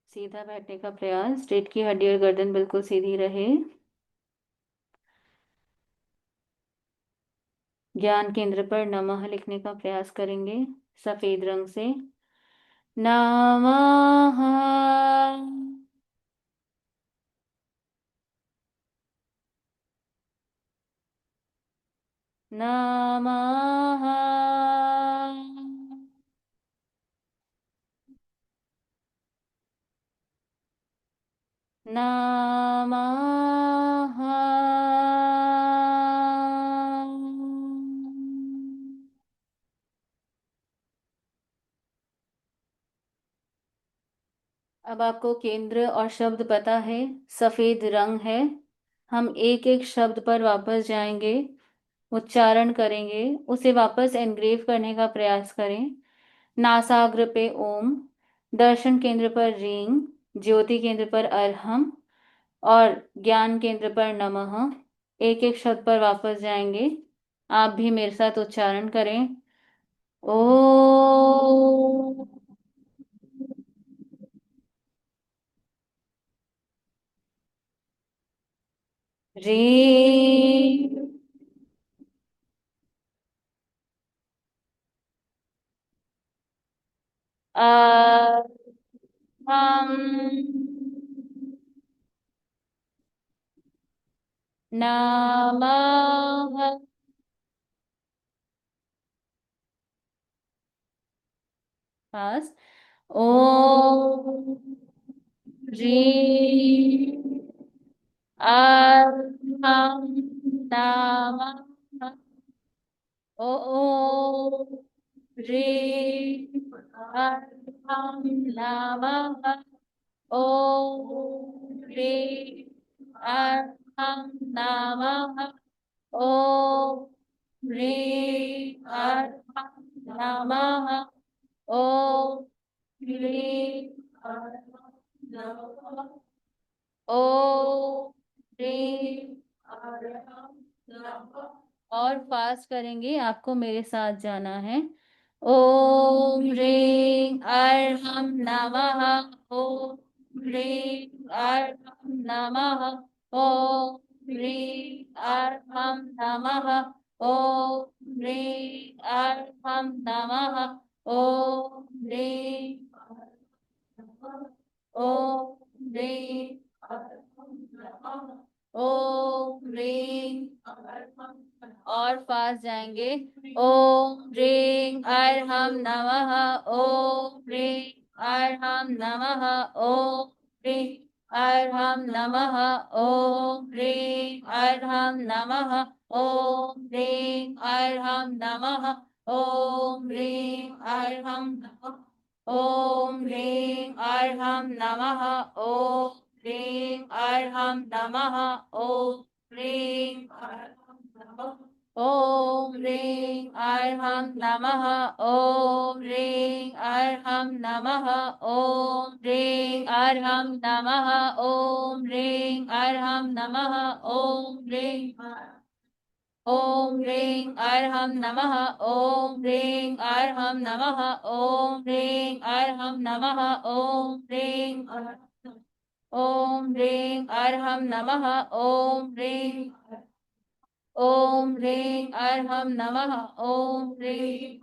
सीधा बैठने का प्रयास, पेट की हड्डी और गर्दन बिल्कुल सीधी रहे। ज्ञान केंद्र पर नमः लिखने का प्रयास करेंगे, सफेद रंग से। नमः। नमः। नमः। अब आपको केंद्र और शब्द पता है, सफेद रंग है। हम एक एक शब्द पर वापस जाएंगे, उच्चारण करेंगे, उसे वापस एनग्रेव करने का प्रयास करें। नासाग्र पे ओम, दर्शन केंद्र पर रींग, ज्योति केंद्र पर अरहम और ज्ञान केंद्र पर नमः। एक एक शब्द पर वापस जाएंगे, आप भी मेरे साथ उच्चारण करें। ओ। रे। आ। हम। नमः। पास। ओम। री। हम। नमः। ओ। ओ। रे। हम। नमः। ओ। रे। हम। नमः। ओ। रे। हम। नमः। ओ। रे। ओ। रे। और फास्ट करेंगे, आपको मेरे साथ जाना है। ओम ह्रीं अर्हं नमः। ओम ह्रीं अर्हं नमः। ओम ह्रीं अर्हं नमः। ओम ह्रीं अर्हं नमः। ओम ह्रीं। ओम ह्रीं। ओम ह्रीं। और फास्ट जाएंगे। ओम ह्रीं अर्हं नमः। ओम ह्रीं अर्हं नमः। ओम ह्रीं अर्हं नमः। ॐ ह्रीं अर्हं नमः। ॐ ह्रीं अर्हं नमः। ॐ ह्रीं अर्हं नमः। ॐ ह्रीं अर्हं नमः। ॐ ह्रीं अर्हं नमः। ॐ ह्रीं अर्हं नमः। ॐ ह्रीं अर्हं नमः। ॐ ह्रीं अर्हं नमः। ॐ ह्रीं अर्हं नमः। ॐ ह्रीं अर्हं नमः। ॐ ह्रीं ॐ ह्रीं अर्हं नमः। ॐ ह्रीं अर्हं नमः। ॐ ह्रीं अर्हं नमः। ॐ ह्रीं ॐ ह्रीं अर्हं नमः। ॐ ह्रीं ॐ ह्रीं अर्हं नमः। ॐ ह्रीं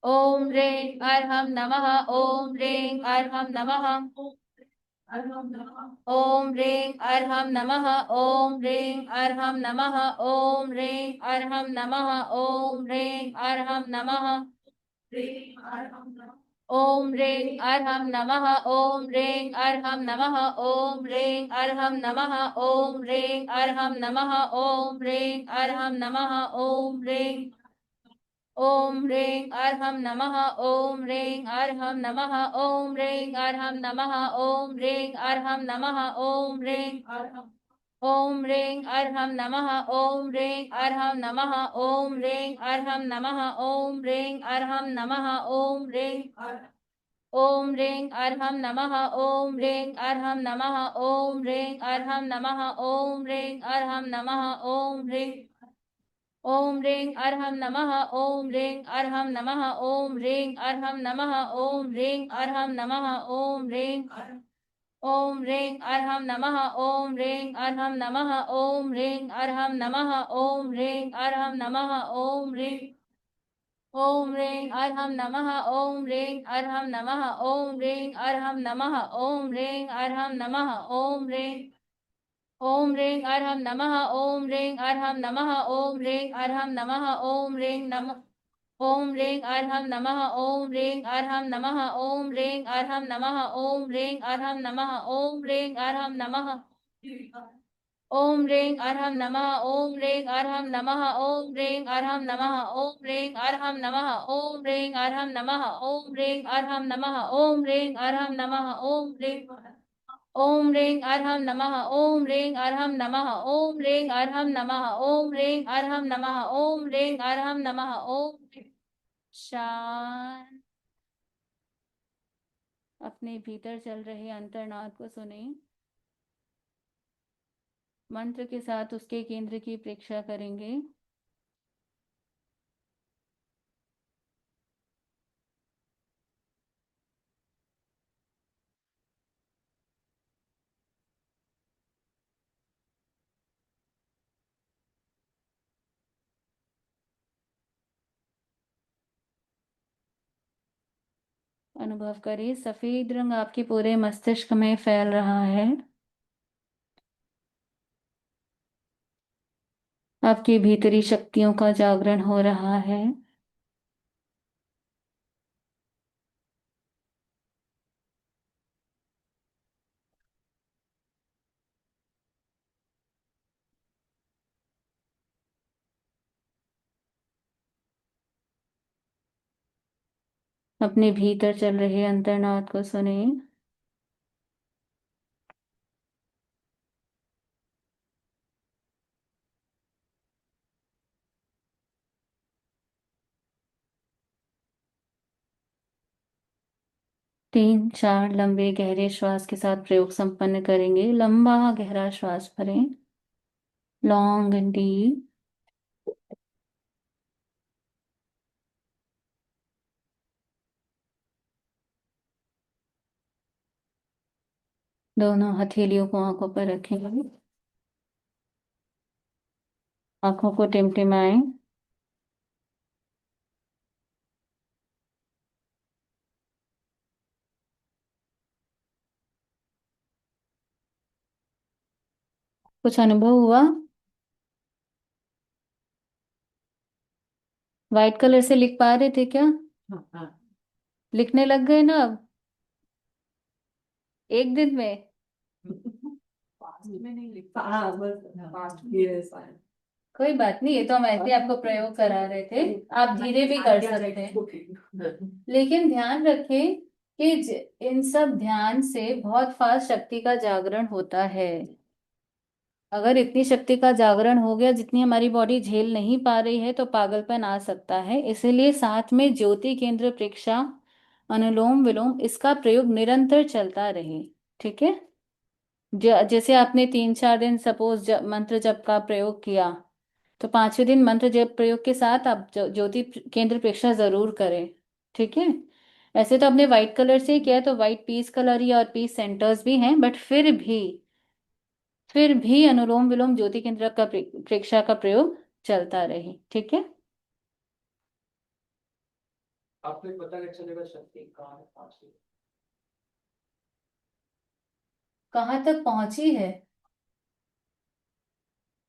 ॐ ह्रीं अर्हं नमः। ॐ ह्रीं अर्हं नमः। ॐ ह्रीं अर्हं नमः। ॐ ह्रीं अर्हं नमः। ॐ ह्रीं अर्हं नमः। ॐ ह्रीं अर्हं नमः। ॐ ह्रीं अर्हं नमः। ॐ ह्रीं अर्हं नमः। ॐ ह्रीं अर्हं नमः। ॐ ह्रीं अर्हं नमः। ॐ ह्रीं अर्हं नमः। ॐ ह्रीं ॐ ह्रीं अर्हं नमः। ॐ ह्रीं अर्हं नमः। ॐ ह्रीं अर्हं नमः। ॐ ह्रीं अर्हं नमः। ॐ ह्रीं ॐ ह्रीं अर्हं नमः। ॐ ह्रीं अर्हं नमः। ॐ ह्रीं अर्हं नमः। ॐ ह्रीं अर्हं नमः। ॐ ह्रीं ॐ ह्रीं अर्हं नमः। ॐ ह्रीं अर्हं नमः। ॐ ह्रीं अर्हं नमः। ॐ ह्रीं अर्हं नमः। ॐ ह्रीं ॐ ह्रीं अर्हं नमः। ॐ ह्रीं अर्हं नमः। ॐ ह्रीं अर्हं नमः। ॐ ह्रीं अर्हं नमः। ॐ ह्रीं ॐ ह्रीं अर्हं नमः। ॐ ह्रीं अर्हं नमः। ॐ ह्रीं अर्हं नमः। ॐ ह्रीं अर्हं नमः। ॐ ह्रीं ॐ ह्रीं अर्हं नमः। ॐ ह्रीं अर्हं नमः। ॐ ह्रीं अर्हं नमः। ॐ ह्रीं अर्हं नमः। ॐ ह्रीं ॐ ह्रीं अर्हं नमः। ॐ ह्रीं अर्हं नमः। ॐ ह्रीं अर्हं नमः। ॐ ह्रीं नमः ॐ ह्रीं अर्हं नमः। ॐ ह्रीं अर्हं नमः। ॐ ह्रीं अर्हं नमः। ॐ ह्रीं अर्हं नमः। ॐ ह्रीं अर्हं नमः। ॐ ह्रीं अर्हं नमः। ॐ ह्रीं अर्हं नमः। ॐ ह्रीं अर्हं नमः। ॐ ह्रीं अर्हं नमः। ॐ ह्रीं अर्हं नमः। ॐ ह्रीं अर्हं नमः। ॐ ह्रीं अर्हं नमः। ॐ ह्रीं ॐ ह्रीं अर्हं नमः। ॐ ह्रीं अर्हं नमः। ॐ ह्रीं अर्हं नमः। ॐ ह्रीं अर्हं नमः। ॐ ह्रीं अर्हं नमः। ॐ शांत। अपने भीतर चल रहे अंतर्नाद को सुने। मंत्र के साथ उसके केंद्र की प्रेक्षा करेंगे। अनुभव करिए सफेद रंग आपके पूरे मस्तिष्क में फैल रहा है। आपकी भीतरी शक्तियों का जागरण हो रहा है। अपने भीतर चल रहे अंतर्नाद को सुने। 3-4 लंबे गहरे श्वास के साथ प्रयोग संपन्न करेंगे। लंबा गहरा श्वास भरें। Long and deep. दोनों हथेलियों को आंखों पर रखेंगे। आंखों को टिमटिमाएं। कुछ अनुभव हुआ? व्हाइट कलर से लिख पा रहे थे क्या? लिखने लग गए ना अब? एक दिन में? में नहीं लिख पा हाँ बस पास्ट ये fine. कोई बात नहीं, ये तो हम ऐसे आपको प्रयोग करा रहे थे, आप धीरे भी कर सकते हैं। लेकिन ध्यान रखें कि इन सब ध्यान से बहुत फास्ट शक्ति का जागरण होता है। अगर इतनी शक्ति का जागरण हो गया जितनी हमारी बॉडी झेल नहीं पा रही है तो पागलपन आ सकता है। इसीलिए साथ में ज्योति केंद्र प्रेक्षा, अनुलोम विलोम, इसका प्रयोग निरंतर चलता रहे। ठीक है। जैसे आपने 3-4 दिन सपोज मंत्र जप का प्रयोग किया, तो 5वें दिन मंत्र जप प्रयोग के साथ आप ज्योति केंद्र प्रेक्षा जरूर करें। ठीक है। ऐसे तो आपने व्हाइट कलर से किया है, तो व्हाइट पीस कलर ही और पीस सेंटर्स भी हैं, बट फिर भी अनुलोम विलोम ज्योति केंद्र का प्रेक्षा का प्रयोग चलता रहे। ठीक है। आपको एक पता कैसे चलेगा शक्ति कहाँ है पास से? कहाँ तक पहुंची है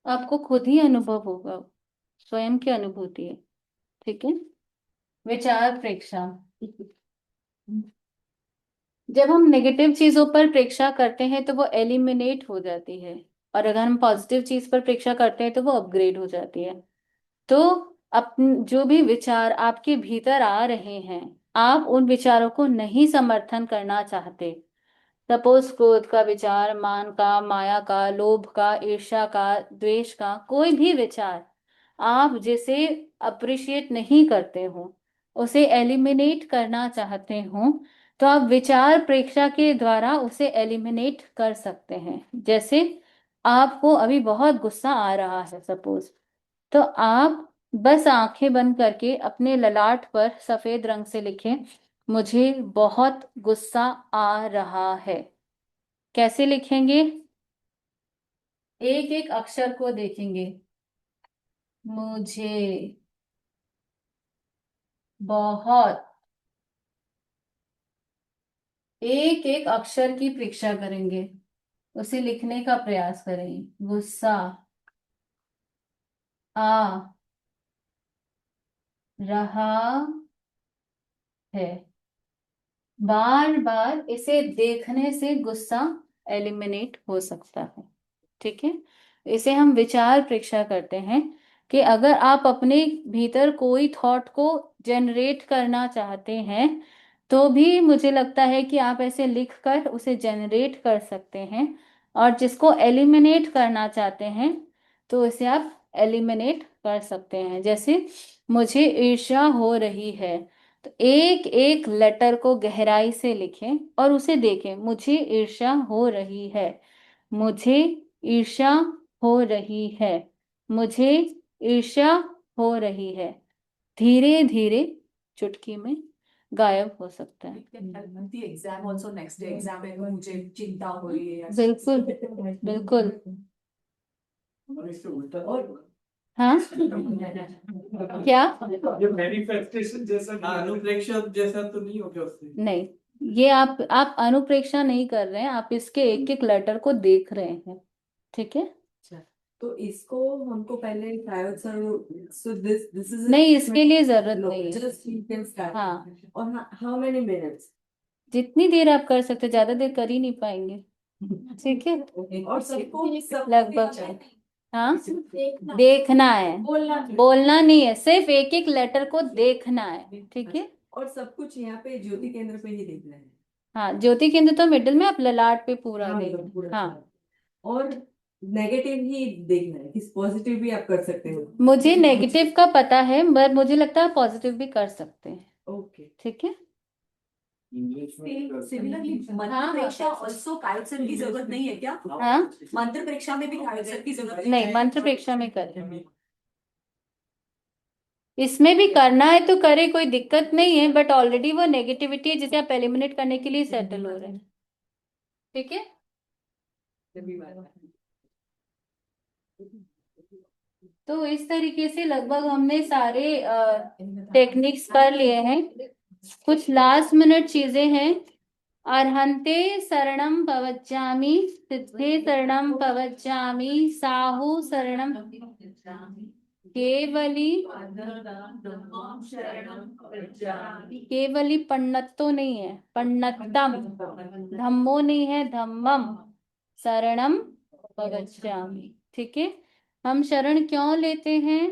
आपको खुद ही अनुभव होगा, स्वयं की अनुभूति है। ठीक है। विचार प्रेक्षा, जब हम नेगेटिव चीजों पर प्रेक्षा करते हैं तो वो एलिमिनेट हो जाती है, और अगर हम पॉजिटिव चीज पर प्रेक्षा करते हैं तो वो अपग्रेड हो जाती है। तो जो भी विचार आपके भीतर आ रहे हैं, आप उन विचारों को नहीं समर्थन करना चाहते। सपोज क्रोध का विचार, मान का, माया का, लोभ का, ईर्ष्या का, द्वेष का, कोई भी विचार आप जिसे अप्रिशिएट नहीं करते हो, उसे एलिमिनेट करना चाहते हो, तो आप विचार प्रेक्षा के द्वारा उसे एलिमिनेट कर सकते हैं। जैसे आपको अभी बहुत गुस्सा आ रहा है सपोज, तो आप बस आंखें बंद करके अपने ललाट पर सफेद रंग से लिखें, मुझे बहुत गुस्सा आ रहा है। कैसे लिखेंगे? एक एक अक्षर को देखेंगे। मुझे बहुत, एक एक अक्षर की परीक्षा करेंगे, उसे लिखने का प्रयास करेंगे। गुस्सा आ रहा है। बार बार इसे देखने से गुस्सा एलिमिनेट हो सकता है। ठीक है। इसे हम विचार प्रेक्षा करते हैं कि अगर आप अपने भीतर कोई थॉट को जनरेट करना चाहते हैं, तो भी मुझे लगता है कि आप ऐसे लिख कर उसे जनरेट कर सकते हैं, और जिसको एलिमिनेट करना चाहते हैं तो इसे आप एलिमिनेट कर सकते हैं। जैसे मुझे ईर्ष्या हो रही है, तो एक एक लेटर को गहराई से लिखें और उसे देखें। मुझे ईर्ष्या हो रही है, मुझे ईर्ष्या हो रही है, मुझे ईर्ष्या हो रही है। धीरे धीरे चुटकी में गायब हो सकता है। Exam also next day exam में मुझे चिंता हो रही है। बिल्कुल बिल्कुल। और इससे उल्टा और हाँ क्या? ये मैनिफेस्टेशन जैसा अनुप्रेक्षा जैसा तो नहीं हो गया उससे? नहीं, ये आप अनुप्रेक्षा नहीं कर रहे हैं, आप इसके एक एक लेटर को देख रहे हैं। ठीक है। अच्छा, तो इसको हमको पहले सो दिस इज नहीं, इसके लिए जरूरत नहीं है। Just you can start. हाँ, और हाउ मेनी मिनट्स? जितनी देर आप कर सकते, ज्यादा देर कर ही नहीं पाएंगे। ठीक है। और सबको लगभग, हाँ, देखना है, बोलना नहीं है, सिर्फ एक एक लेटर को देखना है। ठीक है। और सब कुछ यहाँ पे ज्योति केंद्र पे ही देखना है। हाँ, ज्योति केंद्र तो मिडिल में, आप ललाट पे पूरा हाँ, देखें। पूरा हाँ, और नेगेटिव ही देखना है कि पॉजिटिव भी आप कर सकते हो। मुझे नेगेटिव का पता है, पर मुझे लगता है पॉजिटिव भी कर सकते हैं। ओके। ठीक है। इंग्लिश में सिमिलरली मंत्र परीक्षा ऑल्सो कायोत्सर्ग की जरूरत नहीं है क्या? हाँ, मंत्र परीक्षा में भी कायोत्सर्ग की जरूरत नहीं, मंत्र प्रेक्षा में करें। इसमें भी करना है तो करे, कोई दिक्कत नहीं है, बट ऑलरेडी वो नेगेटिविटी है जिसे आप एलिमिनेट करने के लिए सेटल हो रहे हैं। ठीक है। तो इस तरीके से लगभग हमने सारे टेक्निक्स कर लिए हैं। कुछ लास्ट मिनट चीजें हैं। अर्हन्ते शरणं पवज्जामि, सिद्धे शरणं पवज्जामि, साहु शरणं, केवली, केवली पन्नत्तो नहीं है, पन्नत्तम, धम्मो नहीं है, धम्मम, शरणम प्रवक्ष्यामि। ठीक है, हम शरण क्यों लेते हैं?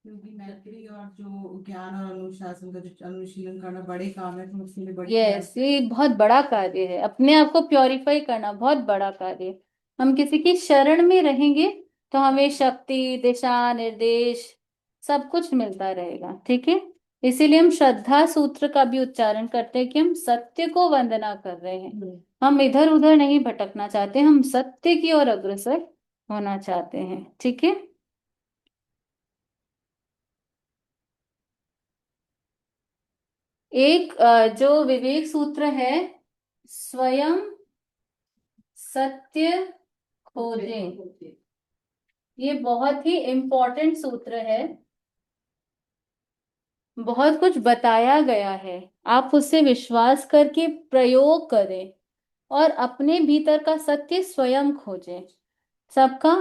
क्योंकि मैत्री और जो ज्ञान और अनुशासन का जो अनुशीलन करना बड़े काम है, तो उसके लिए बड़ी यस, ये बहुत बड़ा कार्य है, अपने आप को प्योरीफाई करना बहुत बड़ा कार्य है। हम किसी की शरण में रहेंगे तो हमें शक्ति, दिशा, निर्देश सब कुछ मिलता रहेगा। ठीक है, इसीलिए हम श्रद्धा सूत्र का भी उच्चारण करते हैं कि हम सत्य को वंदना कर रहे हैं। हम इधर उधर नहीं भटकना चाहते, हम सत्य की ओर अग्रसर होना चाहते हैं। ठीक है, एक जो विवेक सूत्र है, स्वयं सत्य खोजें, ये बहुत ही इम्पोर्टेंट सूत्र है। बहुत कुछ बताया गया है, आप उससे विश्वास करके प्रयोग करें और अपने भीतर का सत्य स्वयं खोजें। सबका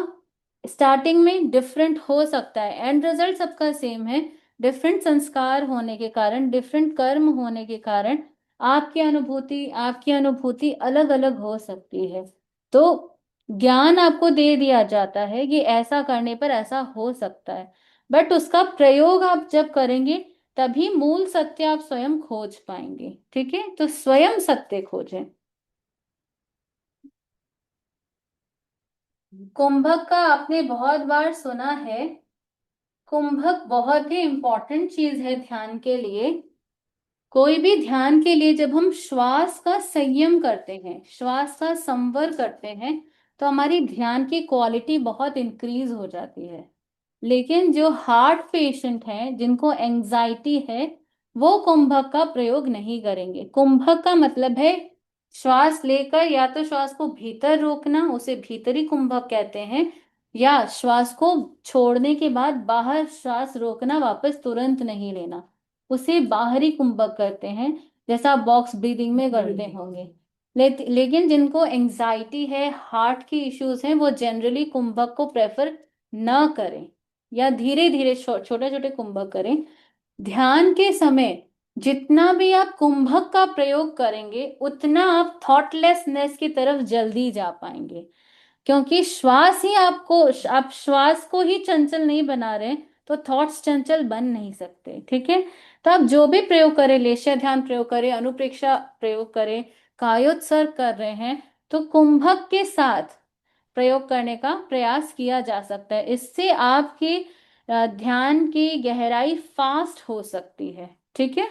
स्टार्टिंग में डिफरेंट हो सकता है, एंड रिजल्ट सबका सेम है। डिफरेंट संस्कार होने के कारण, डिफरेंट कर्म होने के कारण आपकी अनुभूति अलग अलग हो सकती है। तो ज्ञान आपको दे दिया जाता है कि ऐसा करने पर ऐसा हो सकता है, बट उसका प्रयोग आप जब करेंगे तभी मूल सत्य आप स्वयं खोज पाएंगे। ठीक है, तो स्वयं सत्य खोजें। कुंभक का आपने बहुत बार सुना है। कुंभक बहुत ही इंपॉर्टेंट चीज है ध्यान के लिए। कोई भी ध्यान के लिए जब हम श्वास का संयम करते हैं, श्वास का संवर करते हैं, तो हमारी ध्यान की क्वालिटी बहुत इंक्रीज हो जाती है। लेकिन जो हार्ट पेशेंट हैं, जिनको एंजाइटी है, वो कुंभक का प्रयोग नहीं करेंगे। कुंभक का मतलब है श्वास लेकर या तो श्वास को भीतर रोकना, उसे भीतरी कुंभक कहते हैं, या श्वास को छोड़ने के बाद बाहर श्वास रोकना, वापस तुरंत नहीं लेना, उसे बाहरी कुंभक करते हैं, जैसा आप बॉक्स ब्रीदिंग में करते होंगे। लेकिन जिनको एंजाइटी है, हार्ट की इश्यूज हैं, वो जनरली कुंभक को प्रेफर न करें या धीरे धीरे छोटे छोटे कुंभक करें। ध्यान के समय जितना भी आप कुंभक का प्रयोग करेंगे उतना आप थॉटलेसनेस की तरफ जल्दी जा पाएंगे, क्योंकि श्वास ही आपको, आप श्वास को ही चंचल नहीं बना रहे, तो थॉट्स चंचल बन नहीं सकते। ठीक है, तो आप जो भी प्रयोग करें, लेशय ध्यान प्रयोग करें, अनुप्रेक्षा प्रयोग करें, कायोत्सर्ग कर रहे हैं, तो कुंभक के साथ प्रयोग करने का प्रयास किया जा सकता है। इससे आपकी ध्यान की गहराई फास्ट हो सकती है। ठीक है,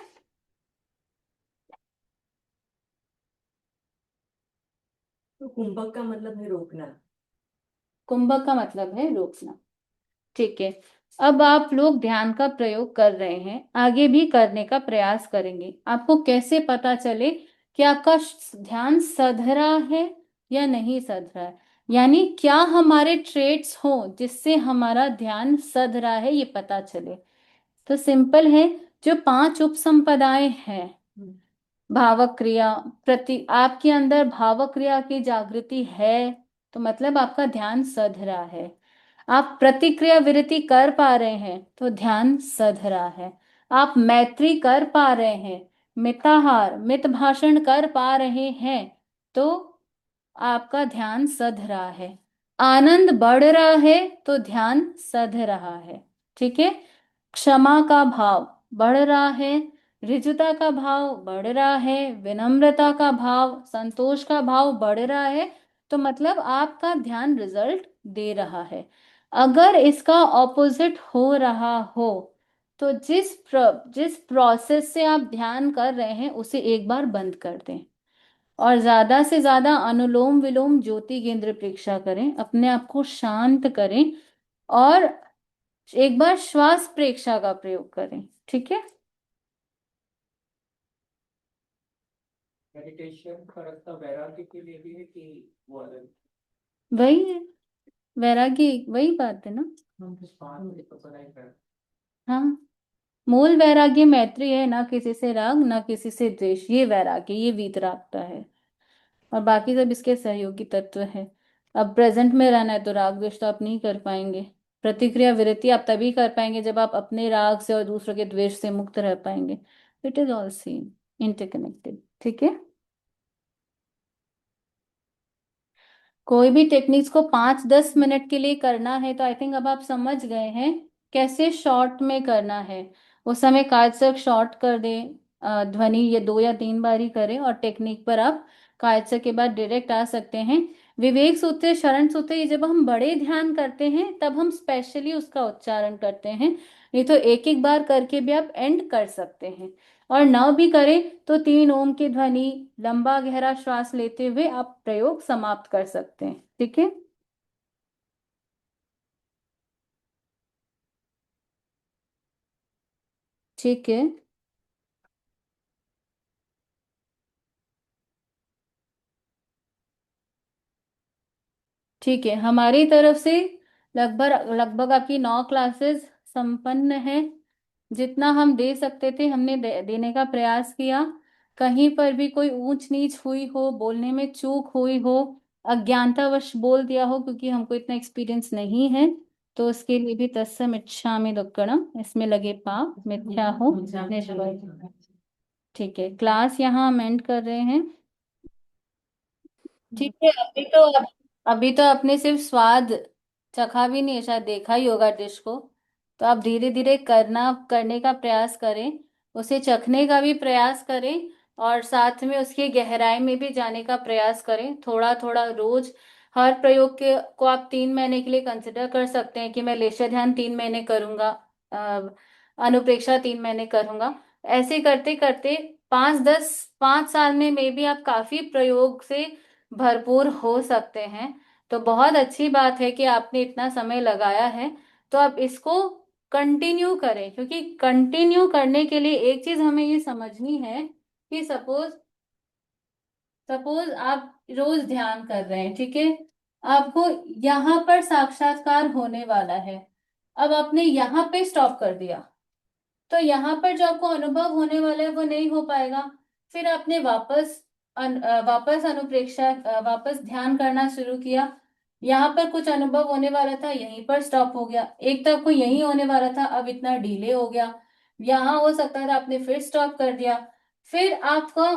तो कुंभक का मतलब है रोकना। कुंभक का मतलब है रोकना। ठीक है, अब आप लोग ध्यान का प्रयोग कर रहे हैं, आगे भी करने का प्रयास करेंगे। आपको कैसे पता चले कि आपका ध्यान सध रहा है या नहीं सध रहा है, यानी क्या हमारे ट्रेट्स हो जिससे हमारा ध्यान सध रहा है, ये पता चले। तो सिंपल है, जो 5 उपसंपदाएं हैं, भावक क्रिया, प्रति आपके अंदर भावक क्रिया की जागृति है, तो मतलब आपका ध्यान सध रहा है। आप प्रतिक्रिया विरति कर पा रहे हैं तो ध्यान सध रहा है। आप मैत्री कर पा रहे हैं, मिताहार मित भाषण कर पा रहे हैं, तो आपका ध्यान सध रहा है। आनंद बढ़ रहा है तो ध्यान सध रहा है। ठीक है, क्षमा का भाव बढ़ रहा है, ऋजुता का भाव बढ़ रहा है, विनम्रता का भाव, संतोष का भाव बढ़ रहा है, तो मतलब आपका ध्यान रिजल्ट दे रहा है। अगर इसका ऑपोजिट हो रहा हो तो जिस प्रोसेस से आप ध्यान कर रहे हैं उसे एक बार बंद कर दें और ज्यादा से ज्यादा अनुलोम विलोम ज्योति केंद्र प्रेक्षा करें, अपने आप को शांत करें और एक बार श्वास प्रेक्षा का प्रयोग करें। ठीक है, मेडिटेशन का रास्ता वैराग्य के लिए भी है कि वो अलग? वही है, वैरागी वही बात है ना। हम जिस पांच मिनट तो बनाए कर। हाँ, मूल वैराग्य मैत्री है, ना किसी से राग ना किसी से द्वेष, ये वैराग्य, ये वीतरागता है। और बाकी सब इसके सहयोगी तत्व है। अब प्रेजेंट में रहना है तो राग द्वेष तो आप नहीं कर पाएंगे। प्रतिक्रिया विरति आप तभी कर पाएंगे जब आप अपने राग से और दूसरों के द्वेष से मुक्त रह पाएंगे। It is all same, interconnected. ठीक है, कोई भी टेक्निक्स को 5-10 मिनट के लिए करना है तो आई थिंक अब आप समझ गए हैं कैसे शॉर्ट में करना है। उस समय कायसक शॉर्ट कर दें, ध्वनि ये 2 या 3 बार ही करें, और टेक्निक पर आप कायसक के बाद डायरेक्ट आ सकते हैं। विवेक सूत्र, शरण सूत्र, ये जब हम बड़े ध्यान करते हैं तब हम स्पेशली उसका उच्चारण करते हैं। नहीं तो एक एक बार करके भी आप एंड कर सकते हैं। और न भी करें तो 3 ओम की ध्वनि, लंबा गहरा श्वास लेते हुए आप प्रयोग समाप्त कर सकते हैं। ठीक है। ठीक है। ठीक है, हमारी तरफ से लगभग लगभग आपकी 9 क्लासेस संपन्न है। जितना हम दे सकते थे हमने देने का प्रयास किया। कहीं पर भी कोई ऊंच नीच हुई हो, बोलने में चूक हुई हो, अज्ञानतावश बोल दिया हो क्योंकि हमको इतना एक्सपीरियंस नहीं है, तो उसके लिए भी तत्सम इच्छामि दुक्कड़म, इसमें लगे पाप मिथ्या हो निष्फल। ठीक है, क्लास यहाँ हम एंड कर रहे हैं। ठीक है, अभी तो आपने सिर्फ स्वाद चखा भी नहीं है, शायद देखा ही होगा डिश को। तो आप धीरे धीरे करने का प्रयास करें, उसे चखने का भी प्रयास करें, और साथ में उसकी गहराई में भी जाने का प्रयास करें थोड़ा थोड़ा रोज। हर प्रयोग के को आप 3 महीने के लिए कंसिडर कर सकते हैं कि मैं लेशर ध्यान 3 महीने करूंगा, अनुप्रेक्षा 3 महीने करूंगा। ऐसे करते करते 5 साल में भी आप काफी प्रयोग से भरपूर हो सकते हैं। तो बहुत अच्छी बात है कि आपने इतना समय लगाया है। तो आप इसको कंटिन्यू करें, क्योंकि कंटिन्यू करने के लिए एक चीज हमें ये समझनी है कि सपोज सपोज आप रोज ध्यान कर रहे हैं, ठीक है, आपको यहाँ पर साक्षात्कार होने वाला है, अब आपने यहाँ पे स्टॉप कर दिया, तो यहाँ पर जो आपको अनुभव होने वाला है वो नहीं हो पाएगा। फिर आपने वापस अनुप्रेक्षा, वापस ध्यान करना शुरू किया, यहाँ पर कुछ अनुभव होने वाला था, यहीं पर स्टॉप हो गया। एक तो आपको यही होने वाला था, अब इतना डिले हो गया। यहाँ हो सकता था आपने फिर स्टॉप कर दिया। फिर आपका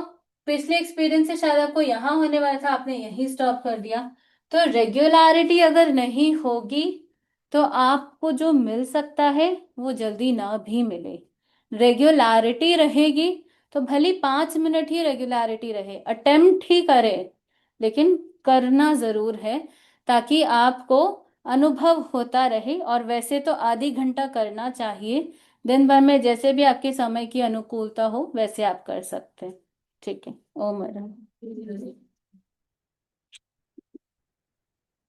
पिछले एक्सपीरियंस से शायद आपको यहाँ होने वाला था, आपने यहीं स्टॉप कर दिया। तो रेगुलरिटी अगर नहीं होगी तो आपको जो मिल सकता है वो जल्दी ना भी मिले। रेगुलरिटी रहेगी तो भली 5 मिनट ही रेगुलरिटी रहे, अटेम्प्ट ही करे, लेकिन करना जरूर है, ताकि आपको अनुभव होता रहे। और वैसे तो आधी घंटा करना चाहिए दिन भर में, जैसे भी आपके समय की अनुकूलता हो वैसे आप कर सकते हैं। ठीक है। ओम मैडम।